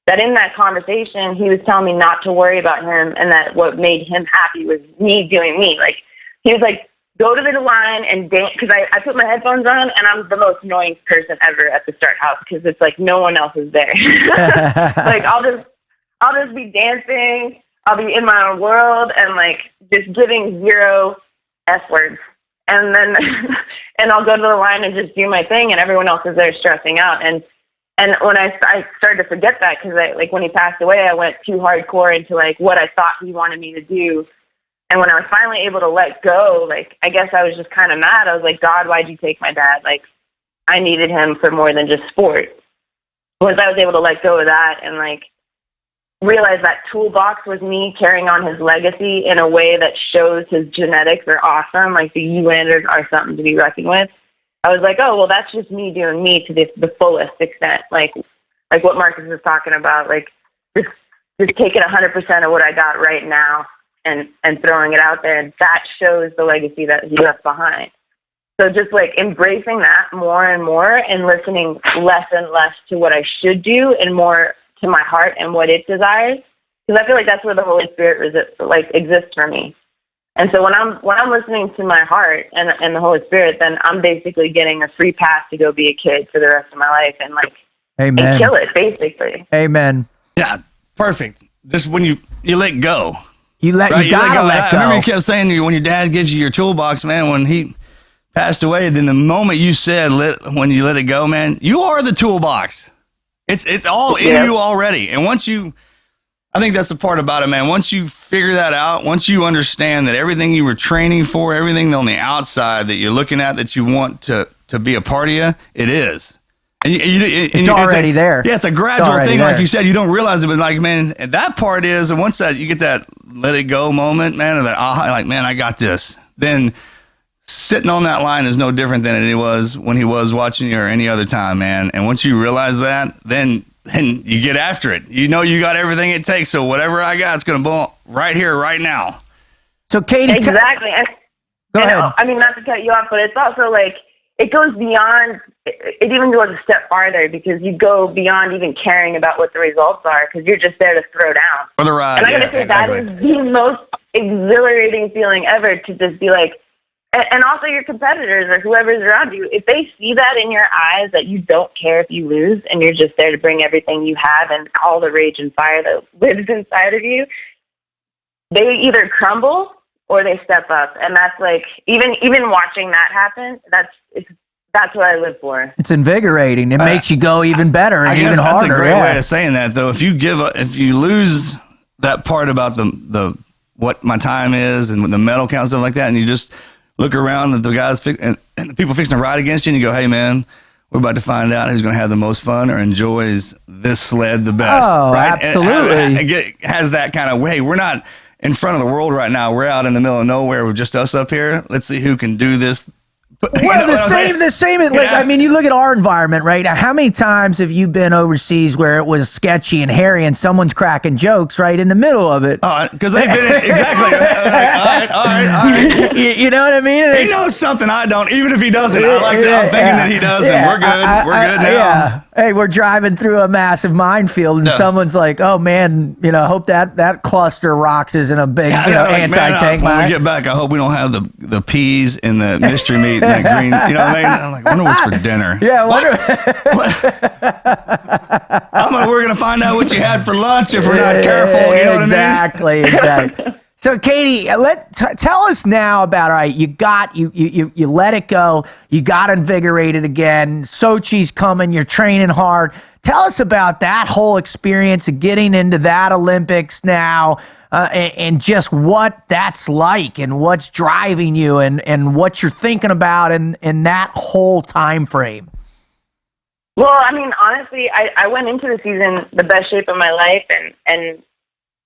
that in that conversation, he was telling me not to worry about him and that what made him happy was me doing me. Like, he was like, go to the line and dance. Because I put my headphones on and I'm the most annoying person ever at the start house because it's like no one else is there. Like, I'll just be dancing. I'll be in my own world and like just giving zero F words. And then, and I'll go to the line and just do my thing and everyone else is there stressing out. And when I started to forget that because like when he passed away, I went too hardcore into like what I thought he wanted me to do. And when I was finally able to let go, like, I guess I was just kind of mad. I was like, God, why'd you take my dad? Like, I needed him for more than just sport. Once I was able to let go of that and like realize that toolbox was me carrying on his legacy in a way that shows his genetics are awesome, like the Uhlaenders are something to be reckoned with. I was like, oh, well, that's just me doing me to the fullest extent. Like what Marcus was talking about, like just taking 100% of what I got right now and throwing it out there. And that shows the legacy that he left behind. So just like embracing that more and more and listening less and less to what I should do and more to my heart and what it desires. Because I feel like that's where the Holy Spirit exists for me. And so when I'm listening to my heart and the Holy Spirit, then I'm basically getting a free pass to go be a kid for the rest of my life and like Amen. And kill it, basically. Amen. Yeah, perfect. Just when you let go. You gotta let go. I remember you kept saying when your dad gives you your toolbox, man, when he passed away, then the moment you said when you let it go, man, you are the toolbox. It's all in you already. And I think that's the part about it, man. Once you figure that out, once you understand that everything you were training for, everything on the outside that you're looking at that you want to be a part of you, it is. And it's already there. Yeah, it's a gradual thing. Like you said, you don't realize it, but like, man, and that part is, and once you get that let it go moment, man, or that like, man, I got this, then sitting on that line is no different than it was when he was watching you or any other time, man. And once you realize that, then you get after it. You know you got everything it takes, so whatever I got, it's going to boom right here, right now. So, Katie, exactly. Go ahead. I mean, not to cut you off, but it's also like it goes beyond. It even goes a step farther because you go beyond even caring about what the results are because you're just there to throw down. For the ride. And I'm gonna say that is the most exhilarating feeling ever to just be like. And also your competitors or whoever's around you, if they see that in your eyes that you don't care if you lose and you're just there to bring everything you have and all the rage and fire that lives inside of you, they either crumble or they step up. And that's like, even watching that happen, that's what I live for. It's invigorating. It makes you go even better and even harder. That's a great way of saying that, though. If you lose that part about the what my time is and the medal count and stuff like that, and you just look around at the guys and the people fixing to ride against you, and you go, hey, man, we're about to find out who's going to have the most fun or enjoys this sled the best. Oh, right? absolutely. And has that kind of, hey, we're not in front of the world right now. We're out in the middle of nowhere with just us up here. Let's see who can do this. Well, the same. Like, I mean, you look at our environment, right? How many times have you been overseas where it was sketchy and hairy and someone's cracking jokes right in the middle of it? Because they've been exactly. All right. You know what I mean? He knows something I don't, even if he doesn't. I'm thinking that he does, and we're good. We're good now. Yeah. Hey, we're driving through a massive minefield, and someone's like, "Oh man, hope that cluster rocks isn't a big, anti-tank mine." When we get back, I hope we don't have the peas and the mystery meat and that green. You know what I mean? I'm like, I wonder what's for dinner. Yeah, we're gonna find out what you had for lunch if we're not careful. You know what I mean? Exactly. So, Katie, tell us now about, all right, you let it go. You got invigorated again. Sochi's coming. You're training hard. Tell us about that whole experience of getting into that Olympics now and just what that's like and what's driving you and what you're thinking about in that whole time frame. Well, I mean, honestly, I went into the season the best shape of my life, and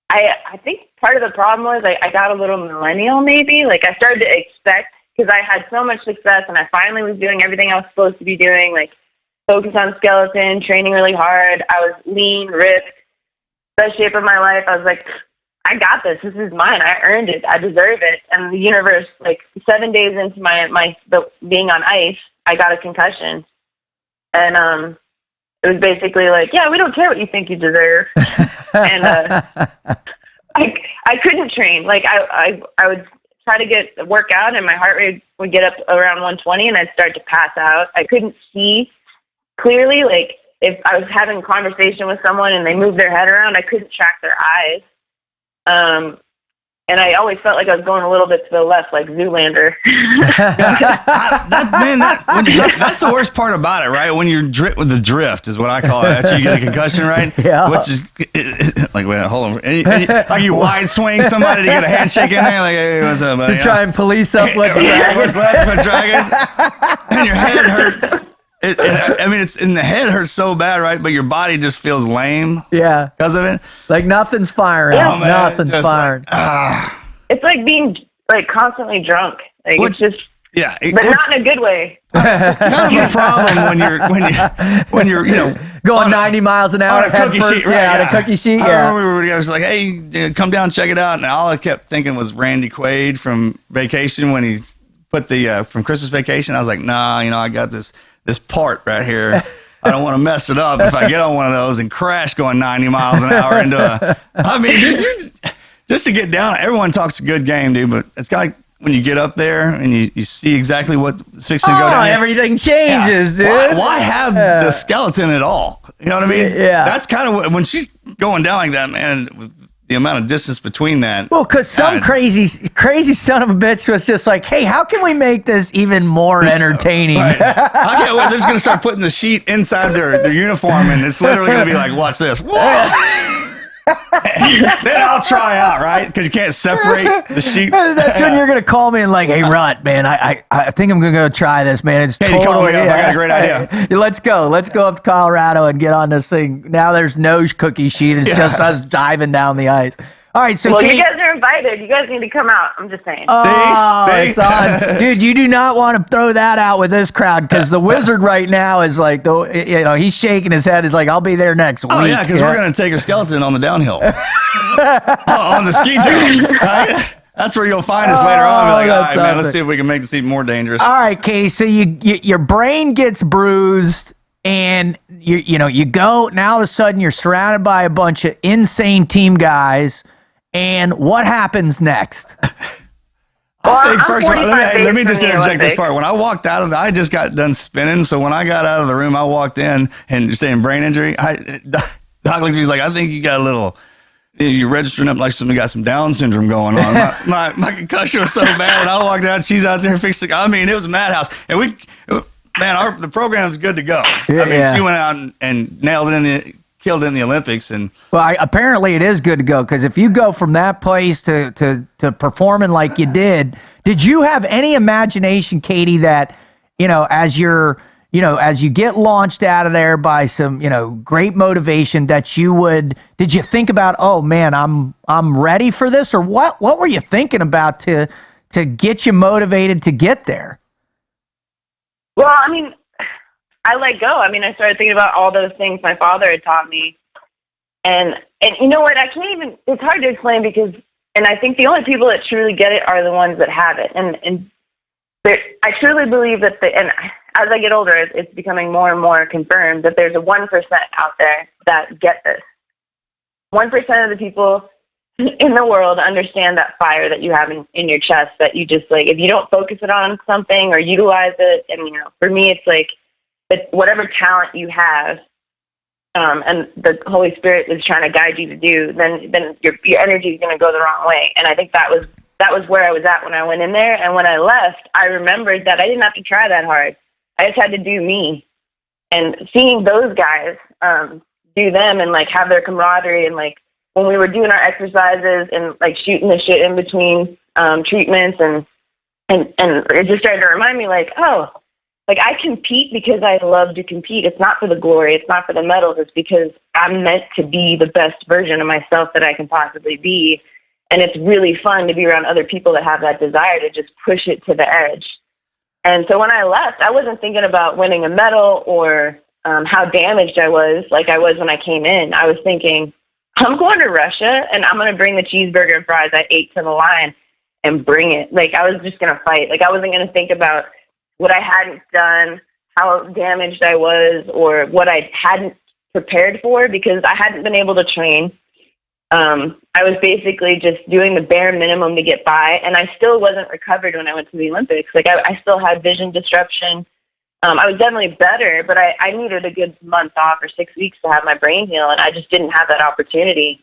I think part of the problem was I got a little millennial maybe. Like I started to expect, because I had so much success and I finally was doing everything I was supposed to be doing, like focus on skeleton, training really hard. I was lean, ripped, best shape of my life. I was like, I got this. This is mine. I earned it. I deserve it. And the universe, like 7 days into the being on ice, I got a concussion. And it was basically like, yeah, we don't care what you think you deserve. And I couldn't train. Like I would try to work out, and my heart rate would get up around 120, and I'd start to pass out. I couldn't see clearly. Like if I was having a conversation with someone and they moved their head around, I couldn't track their eyes. And I always felt like I was going a little bit to the left, like Zoolander. That's the worst part about it, right? When you're with the drift is what I call it. After you get a concussion, right? Yeah. Which is like, wait, hold on. Like you wide swing somebody to get a handshake in there, like, hey, what's up, buddy? To try and police up what's dragging. What's left for dragging? And your head hurt. It's in the head hurts so bad, right? But your body just feels lame. Yeah. Because of it. Like nothing's firing. Oh, man, nothing's firing. It's like being like constantly drunk. Like it's just, yeah, but not in a good way. Kind of a problem when you're going 90 miles an hour on a cookie sheet, right? Yeah, on a cookie sheet. I remember I was like, hey, come down, check it out. And all I kept thinking was Randy Quaid from Vacation when he put the from Christmas Vacation. I was like, nah, I got this part right here. I don't want to mess it up if I get on one of those and crash going 90 miles an hour into dude, just to get down. Everyone talks a good game, dude, but it's kind of like when you get up there and you see exactly what's fixing to go down. Everything changes, dude. Why have the skeleton at all? You know what I mean? Yeah. That's kind of when she's going down like that, man, with the amount of distance between that. Well, because some crazy son of a bitch was just like, hey, how can we make this even more entertaining? Right. I can't wait. They're just going to start putting the sheet inside their uniform, and it's literally going to be like, watch this. Then I'll try out, right? Because you can't separate the sheet. That's when you're going to call me and like, hey, Rut, man, I think I'm going to go try this, man. It's totally. Call me up. I got a great idea. Let's go up to Colorado and get on this thing. Now there's no cookie sheet. It's just us diving down the ice. All right, so you guys are invited. You guys need to come out. I'm just saying. Oh, See? it's on. Dude, you do not want to throw that out with this crowd because the Wizard right now is like, he's shaking his head. He's like, I'll be there next week. Oh, yeah, because we're going to take a skeleton on the downhill. On the ski jump, right? That's where you'll find us later on. Be like, all right, man, let's see if we can make this even more dangerous. All right, Katie, so your brain gets bruised. And you go, now all of a sudden you're surrounded by a bunch of insane team guys. And what happens next? I think first of all, let me just interject this part. When I walked out I just got done spinning. So when I got out of the room, I walked in and you're saying brain injury. Doc looked at me, he's like, I think you got a little, you're registering up like somebody got some Down syndrome going on. My concussion was so bad. And I walked out, she's out there fixing. It was a madhouse. And the program's good to go. She went out and nailed it killed it in the Olympics. And apparently it is good to go, because if you go from that place to performing like you did you have any imagination, Katie, that as you get launched out of there by some great motivation, that did you think about, oh man, I'm ready for this, or what were you thinking about to get you motivated to get there? Well, I let go. I started thinking about all those things my father had taught me. And you know what? It's hard to explain because I think the only people that truly get it are the ones that have it. And I truly believe that and as I get older, it's becoming more and more confirmed that there's a 1% out there that get this. 1% of the people in the world understand that fire that you have in your chest, that you just like, if you don't focus it on something or utilize it. And, for me, it's like, whatever talent you have, and the Holy Spirit is trying to guide you to do, then your energy is going to go the wrong way. And I think that was where I was at when I went in there. And when I left, I remembered that I didn't have to try that hard. I just had to do me. And seeing those guys do them and like have their camaraderie, and like when we were doing our exercises and like shooting the shit in between treatments, and it just started to remind me like, oh, like I compete because I love to compete. It's not for the glory. It's not for the medals. It's because I'm meant to be the best version of myself that I can possibly be. And it's really fun to be around other people that have that desire to just push it to the edge. And so when I left, I wasn't thinking about winning a medal or how damaged I was like I was when I came in. I was thinking, I'm going to Russia and I'm going to bring the cheeseburger and fries I ate to the line and bring it. Like I was just going to fight. Like I wasn't going to think about what I hadn't done, how damaged I was, or what I hadn't prepared for, because I hadn't been able to train. I was basically just doing the bare minimum to get by, and I still wasn't recovered when I went to the Olympics. Like I still had vision disruption. I was definitely better, but I needed a good month off or 6 weeks to have my brain heal, and I just didn't have that opportunity.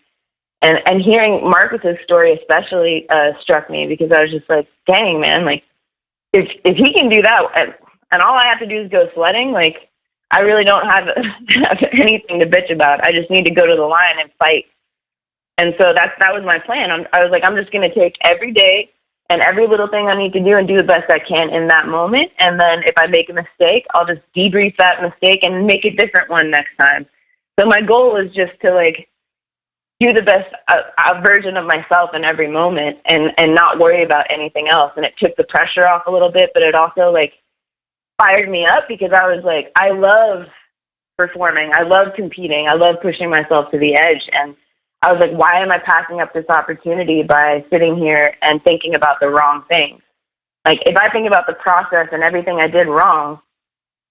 And hearing Marcus's story especially struck me, because I was just like, dang, man, like if he can do that, and all I have to do is go sledding, like I really don't have anything to bitch about. I just need to go to the line and fight. And so that was my plan. I was like, I'm just going to take every day and every little thing I need to do and do the best I can in that moment. And then if I make a mistake, I'll just debrief that mistake and make a different one next time. So my goal was just to like do the best version of myself in every moment and not worry about anything else. And it took the pressure off a little bit, but it also like fired me up, because I was like, I love performing. I love competing. I love pushing myself to the edge. And I was like, why am I passing up this opportunity by sitting here and thinking about the wrong things? Like, if I think about the process and everything I did wrong,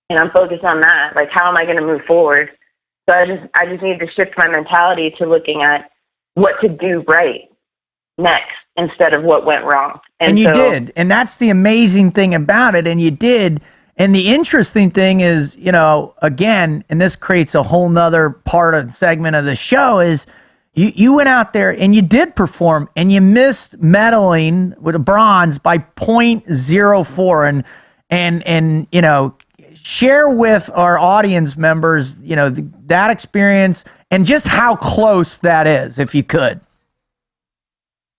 and I'm focused on that, like, how am I going to move forward? So I just needed to shift my mentality to looking at what to do right next instead of what went wrong. And you did. And that's the amazing thing about it. And you did. And the interesting thing is, you know, again, and this creates a whole nother part of segment of the show, is you went out there and you did perform, and you missed medaling with a bronze by 0.04. And you know, share with our audience members, you know, that experience and just how close that is, if you could.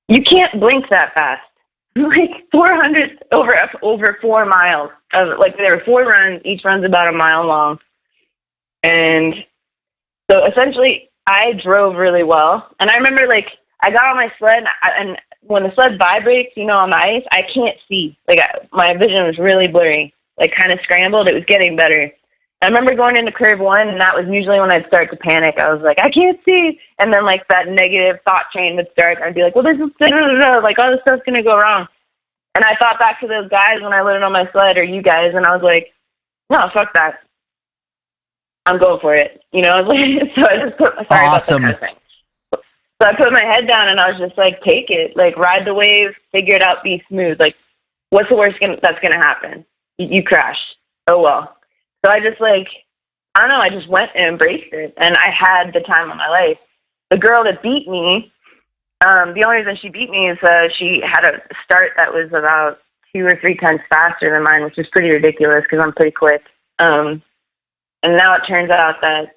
You can't blink that fast. Like 400 over 4 miles of, like, there were 4 runs. Each run's about a mile long. And so essentially I drove really well. And I remember, like, I got on my sled, and when the sled vibrates, you know, on the ice, I can't see. Like, my vision was really blurry, like kind of scrambled. It was getting better. I remember going into curve 1, and that was usually when I'd start to panic. I was like, I can't see. And then, like, that negative thought chain would start. I'd be like, well, this is, like, all this stuff's going to go wrong. And I thought back to those guys when I landed on my sled, or you guys, and I was like, no, fuck that. I'm going for it. You know, I was like, so I just put, sorry awesome. about that kind of thing. So I put my head down, and I was just like, take it. Like, ride the wave, figure it out, be smooth. Like, what's the worst that's going to happen? You crash. Oh, well. So I just, like, I don't know, I just went and embraced it, and I had the time of my life. The girl that beat me, the only reason she beat me is she had a start that was about 2 or 3 times faster than mine, which is pretty ridiculous because I'm pretty quick. And now it turns out that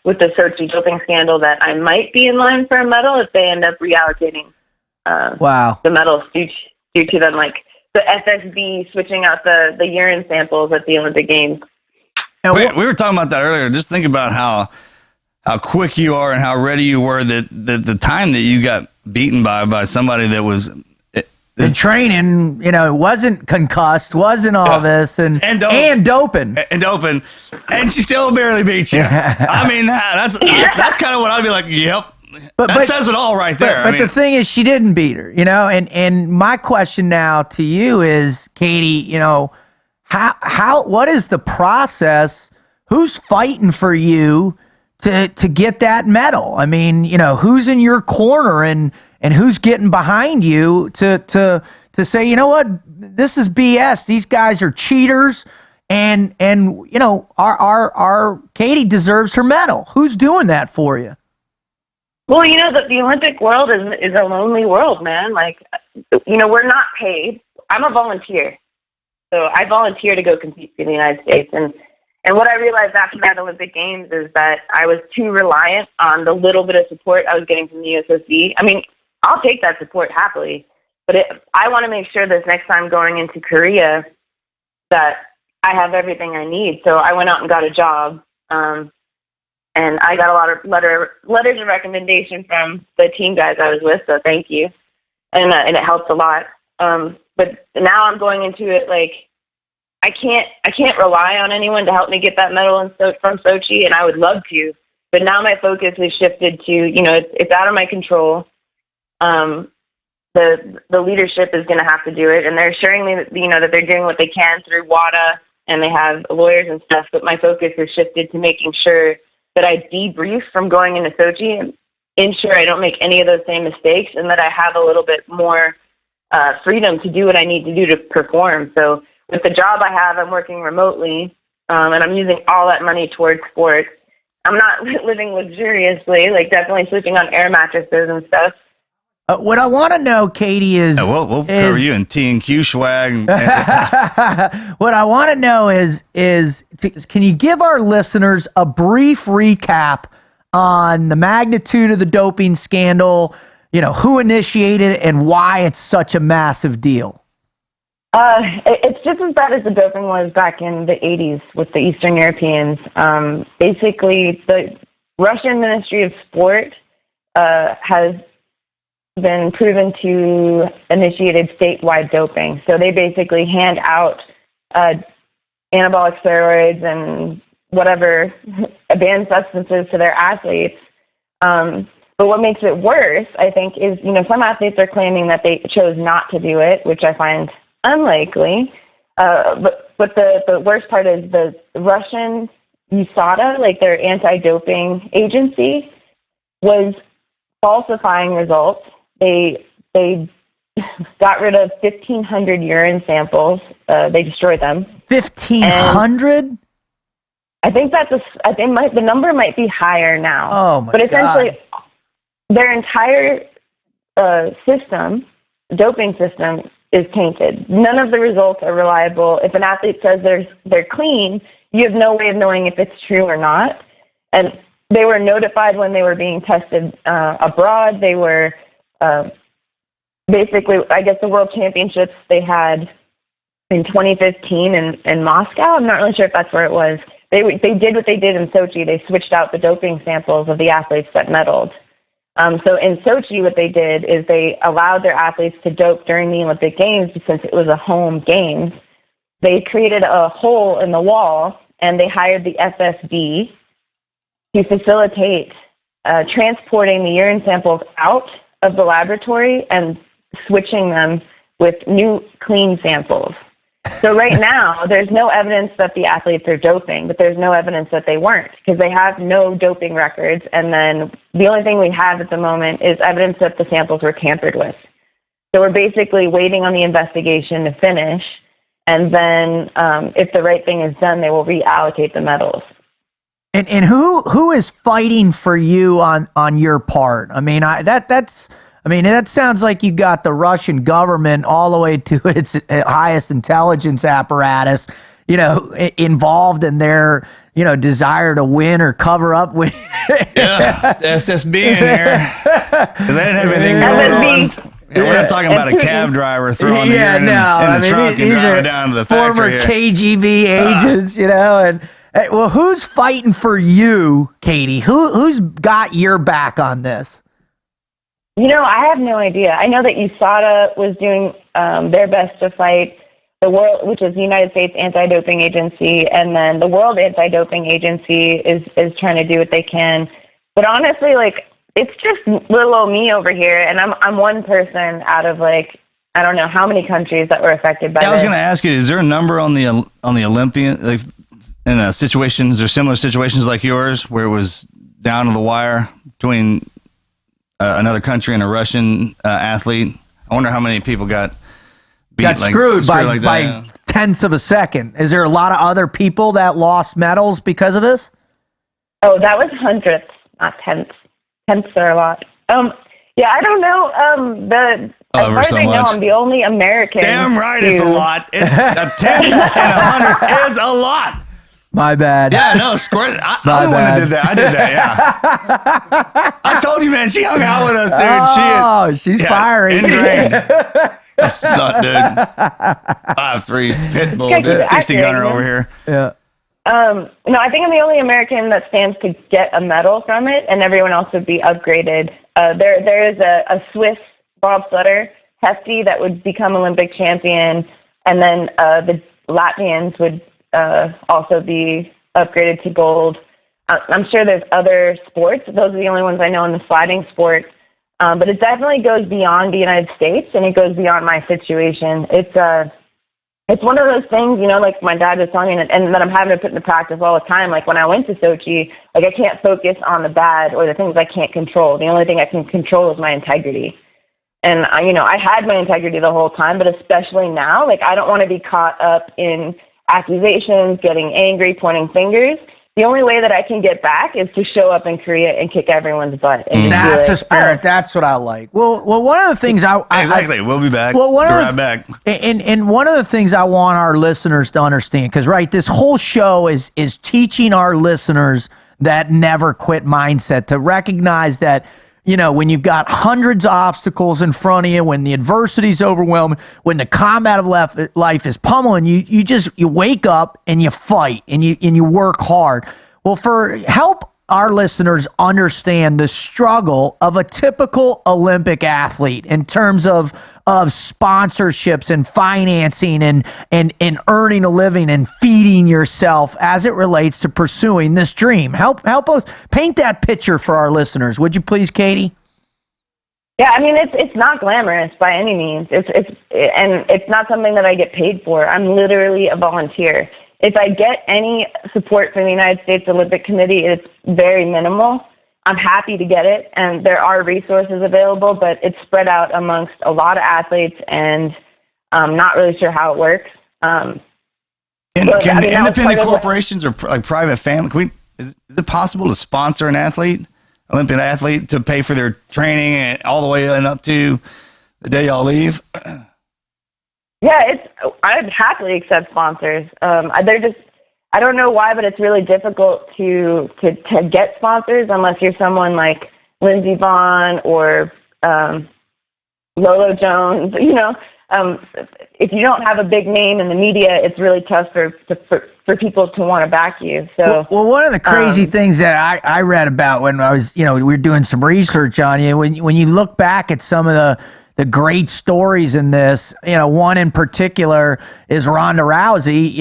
with the Sochi doping scandal that I might be in line for a medal if they end up reallocating the medals due to them, like, the FSB switching out the urine samples at the Olympic Games. We were talking about that earlier. Just think about how quick you are and how ready you were. That the time that you got beaten by somebody that was the training, you know, wasn't concussed, wasn't all this, and doping, and she still barely beat you. I mean, that's kind of what I'd be like. Yep. But that says it all right there. But the thing is, she didn't beat her, you know. And my question now to you is, Katie, you know, what is the process? Who's fighting for you to get that medal? I mean, you know, who's in your corner and who's getting behind you to say, you know what, this is BS. These guys are cheaters. And you know, our Katie deserves her medal. Who's doing that for you? Well, you know, the Olympic world is a lonely world, man. Like, you know, we're not paid. I'm a volunteer. So I volunteer to go compete in the United States. And what I realized after that Olympic Games is that I was too reliant on the little bit of support I was getting from the USOC. I mean, I'll take that support happily, but I want to make sure this next time going into Korea that I have everything I need. So I went out and got a job. And I got a lot of letters of recommendation from the team guys I was with, so thank you. And it helped a lot. But now I'm going into it like I can't rely on anyone to help me get that medal from Sochi, and I would love to. But now my focus has shifted to, you know, it's out of my control. The leadership is going to have to do it, and they're assuring me that, you know, that they're doing what they can through WADA, and they have lawyers and stuff. But my focus has shifted to making sure that I debrief from going into Sochi and ensure I don't make any of those same mistakes, and that I have a little bit more freedom to do what I need to do to perform. So with the job I have, I'm working remotely, and I'm using all that money towards sports. I'm not living luxuriously, like definitely sleeping on air mattresses and stuff. What I want to know, Katie, is... Yeah, we'll cover you in T&Q swag. What I want to know is can you give our listeners a brief recap on the magnitude of the doping scandal, you know, who initiated it, and why it's such a massive deal? It's just as bad as the doping was back in the 80s with the Eastern Europeans. Basically, the Russian Ministry of Sport has been proven to initiated statewide doping. So they basically hand out anabolic steroids and whatever banned substances to their athletes. But what makes it worse, I think, is, you know, some athletes are claiming that they chose not to do it, which I find unlikely. But the worst part is the Russian USADA, like their anti-doping agency, was falsifying results. They got rid of 1,500 urine samples. They destroyed them. 1,500? I think the number might be higher now. Oh my God! But essentially, their entire doping system, is tainted. None of the results are reliable. If an athlete says they're clean, you have no way of knowing if it's true or not. And they were notified when they were being tested abroad. They were basically, I guess, the World Championships they had in 2015 in Moscow. I'm not really sure if that's where it was. They did what they did in Sochi. They switched out the doping samples of the athletes that medaled. So in Sochi, what they did is they allowed their athletes to dope during the Olympic Games since it was a home games. They created a hole in the wall, and they hired the FSB to facilitate transporting the urine samples out of the laboratory and switching them with new clean samples. So right now, there's no evidence that the athletes are doping, but there's no evidence that they weren't because they have no doping records. And then the only thing we have at the moment is evidence that the samples were tampered with. So we're basically waiting on the investigation to finish. And then if the right thing is done, they will reallocate the medals. And who is fighting for you on your part? I mean, that sounds like you got the Russian government all the way to its highest intelligence apparatus, involved in their, desire to win or cover up with. Yeah, SSB in here. They didn't have anything going on. Yeah, we're not talking about a cab driver throwing the urine in the trunk and driving down to the factory. Former KGB agents, and well, who's fighting for you, Katie? Who's got your back on this? I have no idea. I know that USADA was doing their best to fight the world, which is the United States Anti-Doping Agency, and then the World Anti-Doping Agency is trying to do what they can. But honestly, it's just little old me over here, and I'm one person out of I don't know how many countries that were affected by this. I was going to ask you, is there a number on the Olympian in a situation? Is there similar situations like yours where it was down to the wire between another country and a Russian athlete? I wonder how many people got screwed by like that, tenths of a second. Is there a lot of other people that lost medals because of this? Oh, that was hundredths, not tenths. Tenths are a lot. Yeah, I don't know. As far as I know, I'm the only American. Damn right, it's a lot. A tenth and 100 is a lot. My bad. Yeah, no, squirt. I'm the one that did that. I did that, yeah. I told you, man, she hung out with us, dude. She's fiery. Ingrained. Son, dude. 5'3", pit bull, dude. 60 gunner over here. Yeah. No, I think I'm the only American that stands to get a medal from it, and everyone else would be upgraded. There is a Swiss bobsledder, Hefty, that would become Olympic champion, and then the Latvians would also be upgraded to gold. I'm sure there's other sports. Those are the only ones I know in the sliding sport. But it definitely goes beyond the United States, and it goes beyond my situation. It's one of those things, you know, like my dad was telling me, and that I'm having to put into practice all the time. Like when I went to Sochi, like I can't focus on the bad or the things I can't control. The only thing I can control is my integrity. And I had my integrity the whole time, but especially now, like I don't want to be caught up in accusations, getting angry, pointing fingers. The only way that I can get back is to show up in Korea and kick everyone's butt. And that's the spirit. That's what I like. Well, one of the things exactly. We'll be back. Well, right back. And one of the things I want our listeners to understand, because this whole show is teaching our listeners that never quit mindset, to recognize that, when you've got hundreds of obstacles in front of you, when the adversity's overwhelming, when the combat of life is pummeling, you wake up and you fight and you work hard. Well, help our listeners understand the struggle of a typical Olympic athlete in terms of sponsorships and financing and earning a living and feeding yourself as it relates to pursuing this dream. Help us paint that picture for our listeners, would you please, Katie? Yeah, I mean it's not glamorous by any means. It's not something that I get paid for. I'm literally a volunteer. If I get any support from the United States Olympic Committee, it's very minimal. I'm happy to get it, and there are resources available, but it's spread out amongst a lot of athletes, and I'm not really sure how it works. Can independent corporations or like private family, is it possible to sponsor an athlete, Olympic athlete, to pay for their training and all the way and up to the day y'all leave? Yeah, I'd happily accept sponsors. I don't know why, but it's really difficult to get sponsors unless you're someone like Lindsey Vonn or Lolo Jones. If you don't have a big name in the media, it's really tough for people to want to back you. So, well, one of the crazy things that I read about when I was, we were doing some research on you, when you look back at some of the great stories in this, one in particular is Ronda Rousey,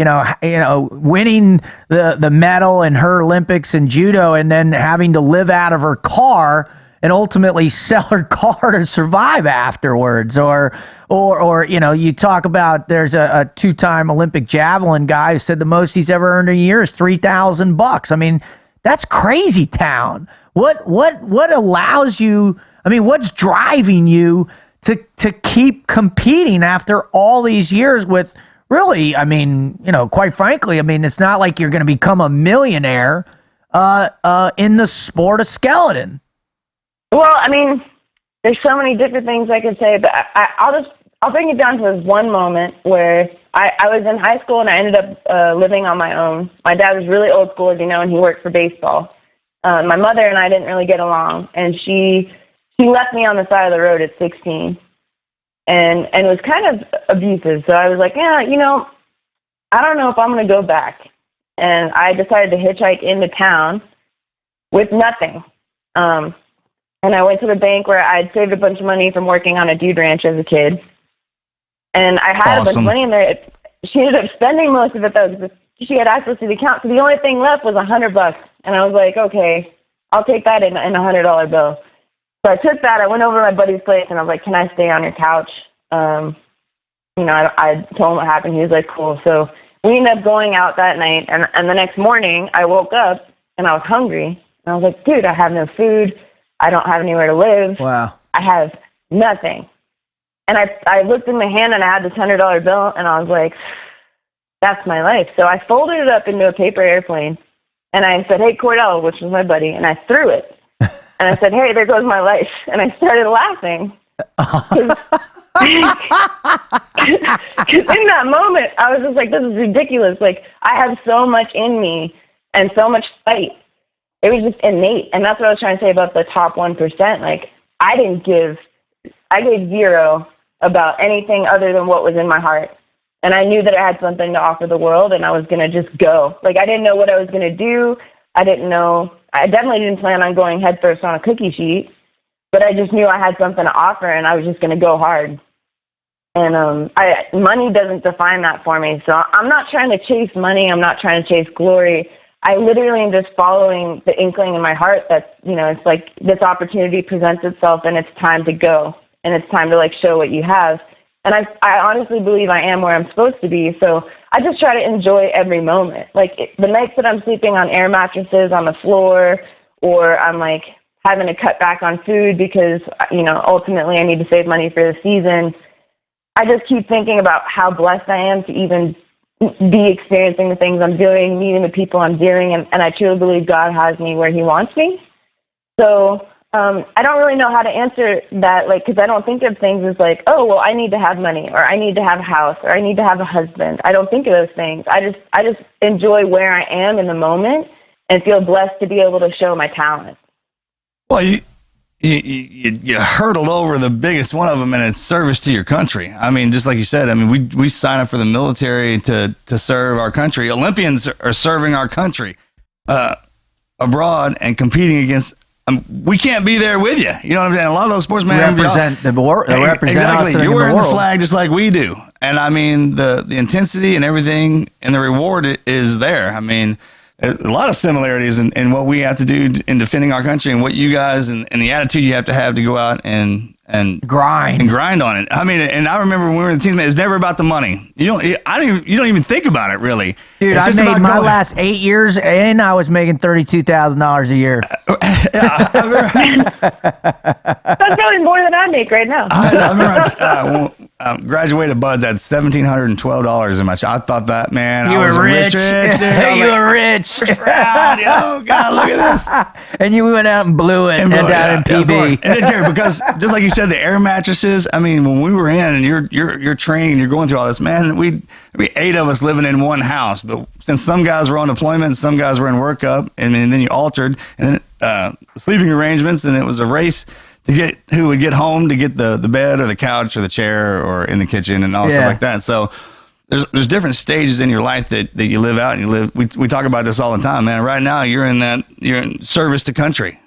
winning the medal in her Olympics in judo and then having to live out of her car and ultimately sell her car to survive afterwards. Or you talk about, there's a two-time Olympic javelin guy who said the most he's ever earned a year is $3,000. I mean, that's crazy town. What allows you, what's driving you to keep competing after all these years with really, quite frankly, it's not like you're going to become a millionaire in the sport of skeleton. Well, there's so many different things I could say, but I'll bring it down to this one moment where I was in high school and I ended up living on my own. My dad was really old school, as you know, and he worked for baseball. My mother and I didn't really get along, and she left me on the side of the road at 16 and it was kind of abusive. So I was like, yeah, I don't know if I'm going to go back. And I decided to hitchhike into town with nothing. And I went to the bank where I'd saved a bunch of money from working on a dude ranch as a kid. And I had a bunch of money in there. She ended up spending most of it, though, because she had access to the account. So the only thing left was $100. And I was like, okay, I'll take that in a $100 bill. So I took that. I went over to my buddy's place, and I was like, can I stay on your couch? I told him what happened. He was like, cool. So we ended up going out that night. And the next morning, I woke up, and I was hungry. And I was like, dude, I have no food. I don't have anywhere to live. Wow. I have nothing. And I looked in my hand, and I had this $100 bill, and I was like, that's my life. So I folded it up into a paper airplane, and I said, "Hey, Cordell," which was my buddy, and I threw it. And I said, "Hey, there goes my life." And I started laughing. Because in that moment, I was just like, this is ridiculous. Like, I have so much in me and so much fight. It was just innate. And that's what I was trying to say about the top 1%. Like, I gave zero about anything other than what was in my heart. And I knew that I had something to offer the world, and I was going to just go. Like, I didn't know what I was going to do. I definitely didn't plan on going headfirst on a cookie sheet, but I just knew I had something to offer, and I was just going to go hard. And money doesn't define that for me. So I'm not trying to chase money. I'm not trying to chase glory. I literally am just following the inkling in my heart that, it's like this opportunity presents itself and it's time to go, and it's time to, like, show what you have. And I honestly believe I am where I'm supposed to be. So I just try to enjoy every moment. Like, the nights that I'm sleeping on air mattresses on the floor, or I'm, like, having to cut back on food because, ultimately I need to save money for the season, I just keep thinking about how blessed I am to even be experiencing the things I'm doing, meeting the people I'm dealing, and I truly believe God has me where he wants me. So I don't really know how to answer that, like, because I don't think of things as like, oh, well, I need to have money, or I need to have a house, or I need to have a husband. I don't think of those things. I just enjoy where I am in the moment and feel blessed to be able to show my talent. Well, you hurdled over the biggest one of them, and it's service to your country. I mean, just like you said, I mean, we sign up for the military to serve our country. Olympians are serving our country abroad and competing against. We can't be there with you. You know what I'm saying? A lot of those sportsmen represent the world. Exactly. You're wearing the flag just like we do. And I mean, the intensity and everything and the reward is there. I mean, a lot of similarities in what we have to do in defending our country, and what you guys and the attitude you have to go out and grind on it. I mean, and I remember when we were in the team, it's never about the money. You don't even think about it, really. Dude, I made my last 8 years, and I was making $32,000 a year. That's probably more than I make right now. I remember I graduated buds at $1,712 in my shop. I thought that, man, you I was were rich. Dude. You were rich. Proud, God, look at this. And you went out and blew it down in PB. And didn't care, because just like you said, the air mattresses. I mean, when we were in and you're training, you're going through all this, man. We 8 of us living in one house, but since some guys were on deployment and some guys were in workup, and then you altered, and then sleeping arrangements, and it was a race to get who would get home to get the bed or the couch or the chair or in the kitchen and all stuff like that. So there's different stages in your life that you live out, and you live. We talk about this all the time, man. Right now you're in service to country.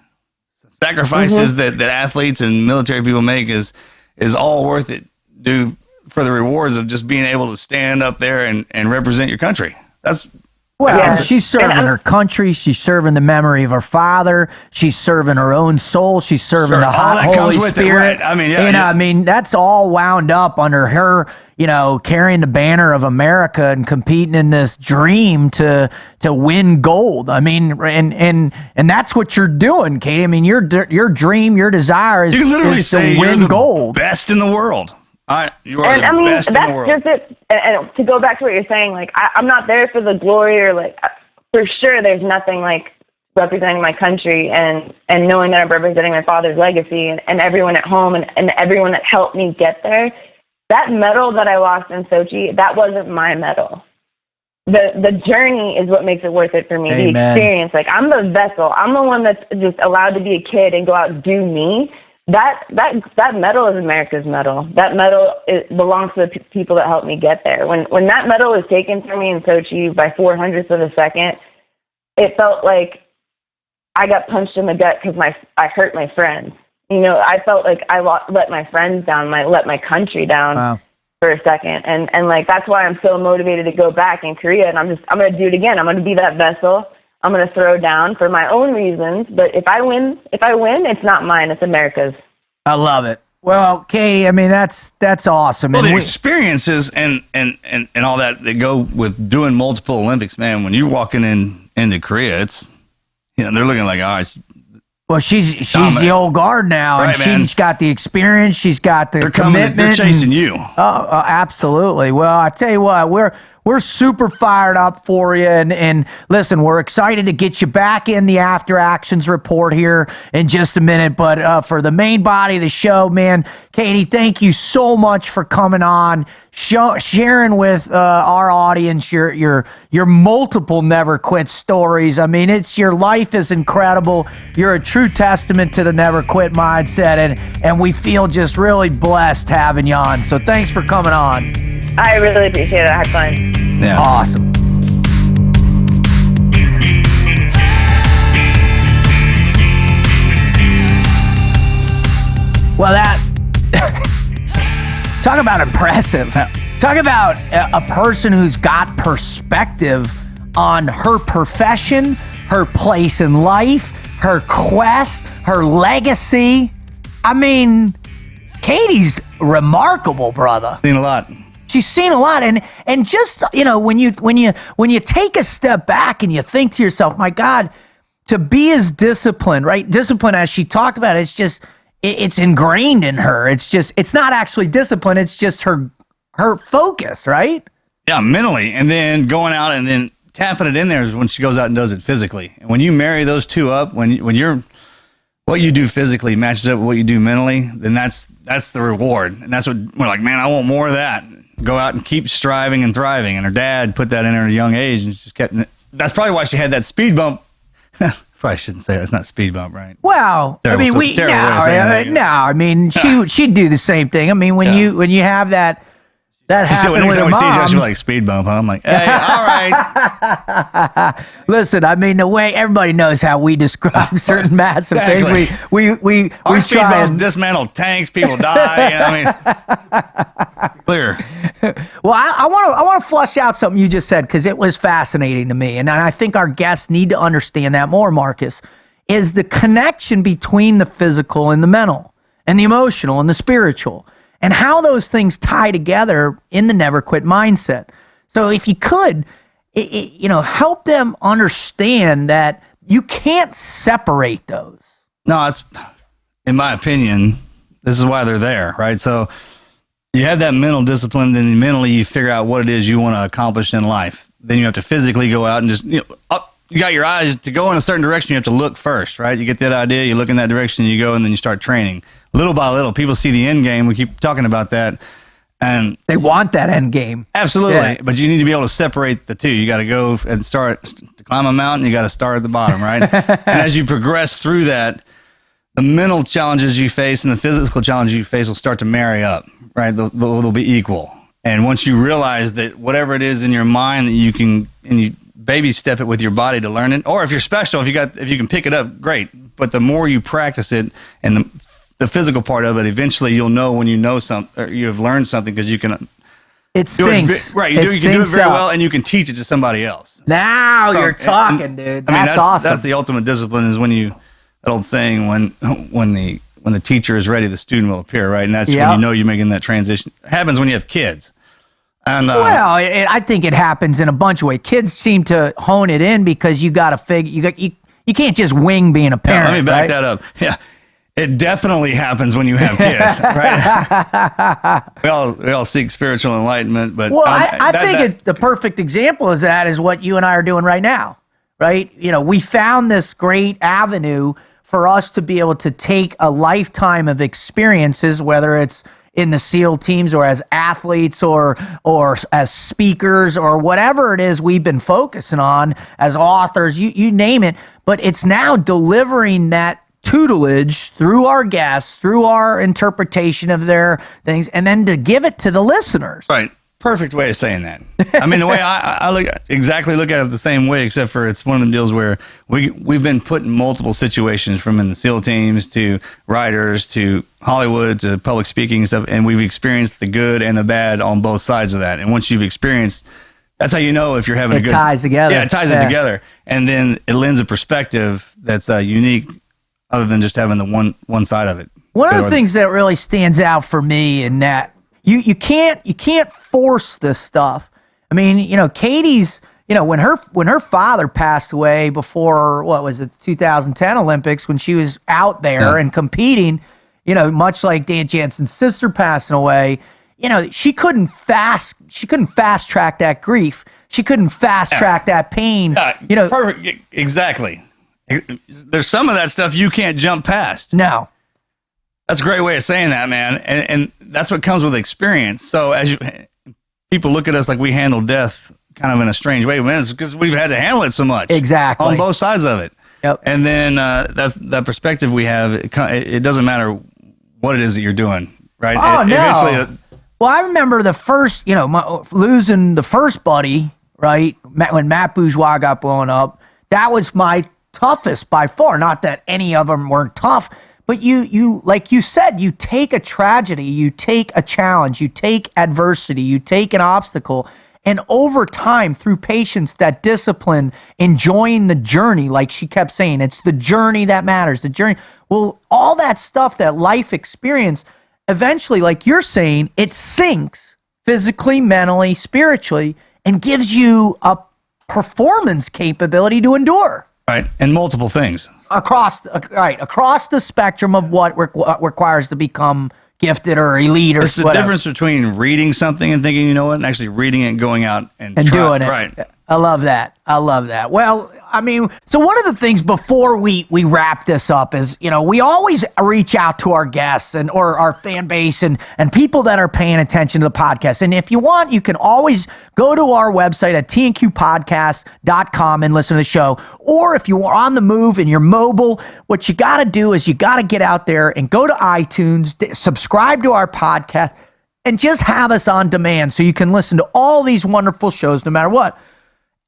Sacrifices that athletes and military people make is all worth it. Do for the rewards of just being able to stand up there and represent your country. She's serving her country. She's serving the memory of her father. She's serving her own soul. She's serving the Holy Spirit. Right? I mean, I mean, that's all wound up under her, carrying the banner of America and competing in this dream to win gold. I mean, and that's what you're doing, Katie. I mean, your dream, your desire is, you can literally say to win gold. Best in the world. You are and the best in the world. That's just it. And to go back to what you're saying, like, I'm not there for the glory, or like, for sure there's nothing like representing my country and knowing that I'm representing my father's legacy and everyone at home and everyone that helped me get there. That medal that I lost in Sochi, that wasn't my medal. The journey is what makes it worth it for me. Amen. The experience. Like, I'm the vessel. I'm the one that's just allowed to be a kid and go out and do me. That medal is America's medal. That medal belongs to the people that helped me get there. When that medal was taken from me in Sochi by 400ths of a second, it felt like I got punched in the gut because I hurt my friends. I felt like I let my friends down, let my country down for a second, and like that's why I'm so motivated to go back in Korea, and I'm going to do it again. I'm going to be that vessel. I'm going to throw down for my own reasons, but if I win, it's not mine, it's America's. I love it. Well, Katie, I mean, that's awesome. Well, the experiences and all that go with doing multiple Olympics, man. When you're walking into Korea, it's, they're looking like, well, she's the old guard now, right, and she's got the experience. She's got the commitment. They're chasing you. Oh, absolutely. Well, I tell you what, we're we're super fired up for you. And listen, we're excited to get you back in the After Actions report here in just a minute. But for the main body of the show, man, Katie, thank you so much for coming on, sharing with our audience your multiple never quit stories. I mean, your life is incredible. You're a true testament to the never quit mindset, and we feel just really blessed having you on. So thanks for coming on. I really appreciate it. I had fun. Yeah. Awesome. Well, talk about impressive. Talk about a person who's got perspective on her profession, her place in life, her quest, her legacy. I mean, Katie's remarkable, brother. Seen a lot. She's seen a lot, and just when you take a step back and you think to yourself, my God, to be as disciplined, right? Discipline, as she talked about, it's ingrained in her. It's not actually discipline. It's just her focus, right? Yeah, mentally, and then going out and then tapping it in there is when she goes out and does it physically. And when you marry those two up, when you're what you do physically matches up with what you do mentally, then that's the reward. And that's what we're like, man, I want more of that. Go out and keep striving and thriving. And her dad put that in her at a young age, and she just kept. That's probably why she had that speed bump. Probably shouldn't say that. It's not speed bump, right? Well, I mean, I mean, she'd do the same thing. I mean, when you have that happened with her mom. She's like, speed bump, huh? I'm like, hey, all right. Listen, I mean, the way everybody knows how we describe certain massive things. We Our speed bumps dismantle tanks, people die. I mean, clear. Well, I want to flush out something you just said, because it was fascinating to me, and I think our guests need to understand that more, Marcus, is the connection between the physical and the mental, and the emotional and the spiritual, and how those things tie together in the never quit mindset. So if you could, help them understand that you can't separate those. No, it's, in my opinion, this is why they're there, right? So you have that mental discipline, then mentally you figure out what it is you want to accomplish in life. Then you have to physically go out and just, you got your eyes to go in a certain direction. You have to look first, right? You get that idea, you look in that direction, you go, and then you start training. Little by little, people see the end game. We keep talking about that. And they want that end game. Absolutely. Yeah. But you need to be able to separate the two. You got to go and start to climb a mountain. You got to start at the bottom, right? And as you progress through that, the mental challenges you face and the physical challenges you face will start to marry up, right? They'll be equal. And once you realize that whatever it is in your mind that you can, and you baby step it with your body to learn it, or if you're special, if you can pick it up, great. But the more you practice it, and the physical part of it, eventually you'll know when you know something, or you have learned something, because you can. It sinks. Right, you can do it very well, and you can teach it to somebody else. Now you're talking, dude. That's awesome. That's the ultimate discipline, is when you, that old saying, when the teacher is ready, the student will appear, right? And that's when you know you're making that transition. It happens when you have kids. And, I think it happens in a bunch of ways. Kids seem to hone it in because you got to figure, you can't just wing being a parent. Let me back that up. Yeah. It definitely happens when you have kids, right? we all seek spiritual enlightenment, but I think the perfect example is what you and I are doing right now, right? We found this great avenue for us to be able to take a lifetime of experiences, whether it's in the SEAL teams or as athletes or as speakers or whatever it is we've been focusing on as authors, you name it, but it's now delivering that tutelage through our guests, through our interpretation of their things, and then to give it to the listeners. Right. Perfect way of saying that. I mean, the way I look at it the same way, except for it's one of the deals where we've been put in multiple situations, from in the SEAL teams to writers to Hollywood to public speaking and stuff, and we've experienced the good and the bad on both sides of that. And once you've experienced, that's how you know if you're having a good... It ties together. Yeah, it ties it together. And then it lends a perspective that's unique, other than just having the one side of it. One of the things that really stands out for me in that you can't force this stuff. I mean, Katie's, when her father passed away before, what was it, 2010 Olympics, when she was out there and competing, much like Dan Jansen's sister passing away, she couldn't fast track that grief. She couldn't fast track that pain. Perfect. Exactly. There's some of that stuff you can't jump past. No. That's a great way of saying that, man. And that's what comes with experience. So people look at us like we handle death kind of in a strange way, man, it's because we've had to handle it so much. Exactly. On both sides of it. Yep. And then that's that perspective we have. It doesn't matter what it is that you're doing, right? Oh, no. Well, I remember the first, losing the first buddy, right? When Matt Bourgeois got blown up, that was my toughest by far. Not that any of them weren't tough, but you like you said, you take a tragedy, you take a challenge, you take adversity, you take an obstacle, and over time, through patience, that discipline, enjoying the journey, like she kept saying, it's the journey that matters, the journey. Well, all that stuff, that life experience, eventually, like you're saying, it sinks physically, mentally, spiritually, and gives you a performance capability to endure. Right, and multiple things. Across the spectrum of what requires to become gifted or elite or it's the whatever. Difference between reading something and thinking, you know what, and actually reading it and going out and doing it. Right. I love that. Well, I mean, so one of the things before we wrap this up is, we always reach out to our guests or our fan base and people that are paying attention to the podcast. And if you want, you can always go to our website at tnqpodcast.com and listen to the show. Or if you are on the move and you're mobile, what you got to do is you got to get out there and go to iTunes, subscribe to our podcast, and just have us on demand so you can listen to all these wonderful shows no matter what.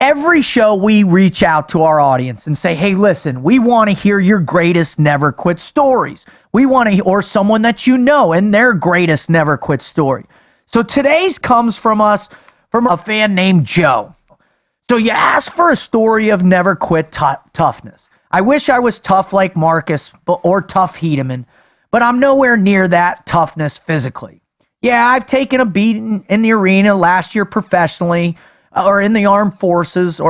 Every show we reach out to our audience and say, hey, listen, we want to hear your greatest never quit stories. We want to, or someone that you know and their greatest never quit story. So today's comes from a fan named Joe. So you asked for a story of never quit toughness. I wish I was tough like Marcus or tough Hedeman, but I'm nowhere near that toughness physically. Yeah, I've taken a beating in the arena last year professionally, or in the Armed Forces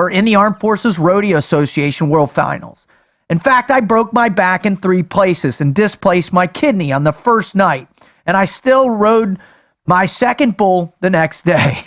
Rodeo Association World Finals. In fact, I broke my back in 3 places and displaced my kidney on the first night, and I still rode my second bull the next day.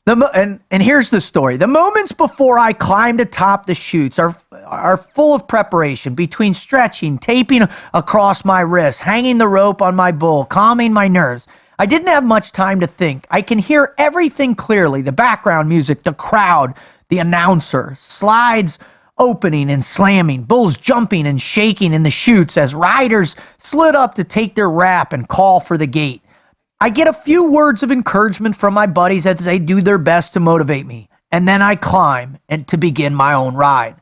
And here's the story. The moments before I climbed atop the chutes are full of preparation between stretching, taping across my wrist, hanging the rope on my bull, calming my nerves. I didn't have much time to think. I can hear everything clearly, the background music, the crowd, the announcer, slides opening and slamming, bulls jumping and shaking in the chutes as riders slid up to take their wrap and call for the gate. I get a few words of encouragement from my buddies as they do their best to motivate me, and then I climb and to begin my own ride.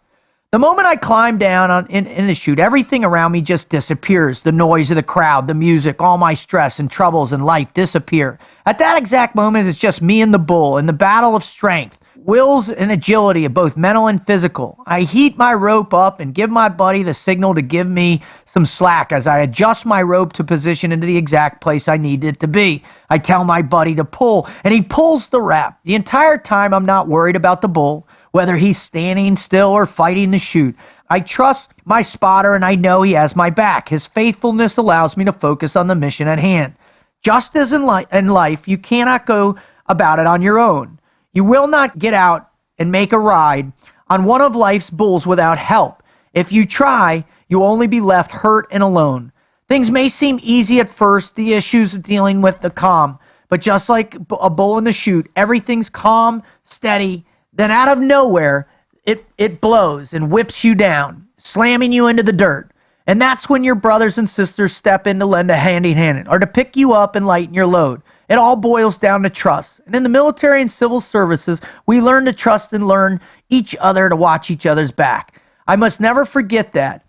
The moment I climb down in the chute, everything around me just disappears. The noise of the crowd, the music, all my stress and troubles in life disappear. At that exact moment, it's just me and the bull in the battle of strength, wills and agility of both mental and physical. I heat my rope up and give my buddy the signal to give me some slack as I adjust my rope to position into the exact place I need it to be. I tell my buddy to pull, and he pulls the wrap. The entire time, I'm not worried about the bull, whether he's standing still or fighting the chute. I trust my spotter and I know he has my back. His faithfulness allows me to focus on the mission at hand. Just as in life, you cannot go about it on your own. You will not get out and make a ride on one of life's bulls without help. If you try, you'll only be left hurt and alone. Things may seem easy at first, the issues of dealing with the calm, but just like a bull in the chute, everything's calm, steady. Then out of nowhere, it blows and whips you down, slamming you into the dirt. And that's when your brothers and sisters step in to lend a handing hand or to pick you up and lighten your load. It all boils down to trust. And in the military and civil services, we learn to trust and learn each other to watch each other's back. I must never forget that.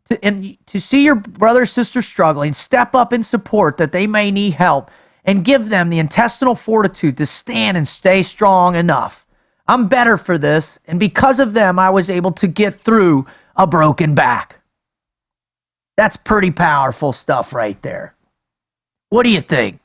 To see your brother or sister struggling, step up in support that they may need help and give them the intestinal fortitude to stand and stay strong enough. I'm better for this, and because of them, I was able to get through a broken back. That's pretty powerful stuff right there. What do you think?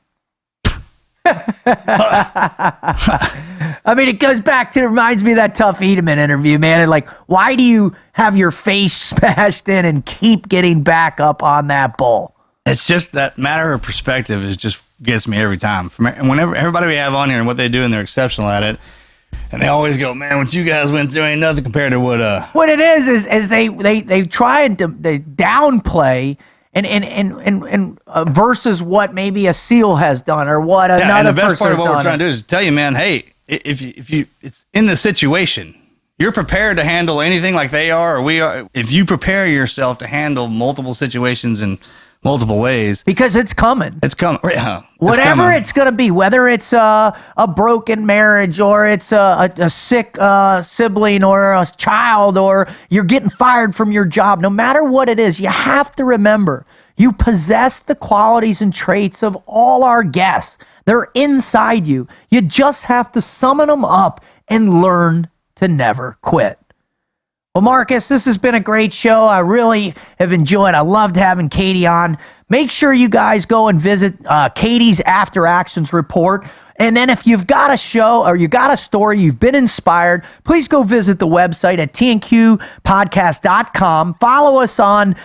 I mean, it goes back to, it reminds me of that Tough Hedeman interview, man. And like, why do you have your face smashed in and keep getting back up on that bull? It's just that matter of perspective is just gets me every time. And whenever everybody we have on here and what they do, and they're exceptional at it. And they always go, man, what you guys went through ain't nothing compared to what it is they try and they downplay and versus what maybe a SEAL has done or what another person has done. And the best part of what we're trying to do is tell you, man, hey, if you it's in the situation, you're prepared to handle anything like they are or we are. If you prepare yourself to handle multiple situations in multiple ways, because it's coming. It's coming. Yeah, whatever it's going to be, whether it's a broken marriage or it's a sick sibling or a child or you're getting fired from your job, no matter what it is, you have to remember you possess the qualities and traits of all our guests. They're inside you. You just have to summon them up and learn to never quit. Well, Marcus, this has been a great show. I really have enjoyed. I loved having Katie on. Make sure you guys go and visit Katie's After Actions report. And then if you've got a show or you got a story, you've been inspired, please go visit the website at tnqpodcast.com. Follow us on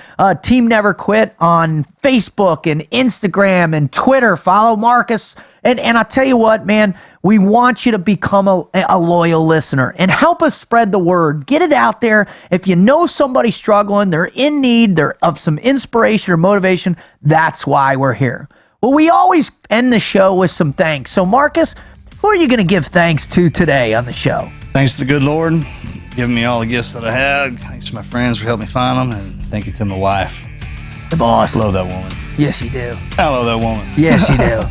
Team Never Quit on Facebook and Instagram and Twitter. Follow Marcus. And I'll tell you what, man, we want you to become a loyal listener and help us spread the word. Get it out there. If you know somebody struggling, they're in need, they're of some inspiration or motivation, that's why we're here. Well, we always end the show with some thanks. So, Marcus, who are you going to give thanks to today on the show? Thanks to the good Lord, giving me all the gifts that I have. Thanks to my friends for helping me find them. And thank you to my wife. The boss. I love that woman. Yes, you do. I love that woman. Yes, you do.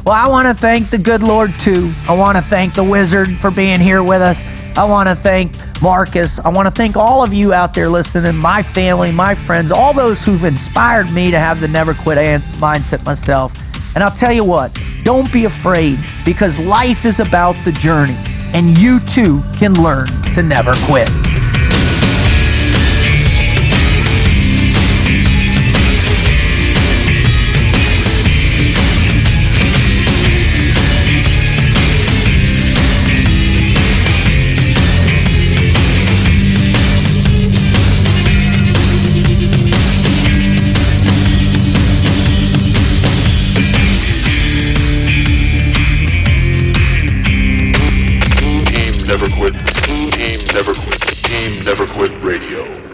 Well, I want to thank the good Lord, too. I want to thank the Wizard for being here with us. I want to thank Marcus. I want to thank all of you out there listening, my family, my friends, all those who've inspired me to have the never quit mindset myself. And I'll tell you what, don't be afraid, because life is about the journey, and you too can learn to never quit. Never quit. Team Never Quit. Team Never Quit Radio.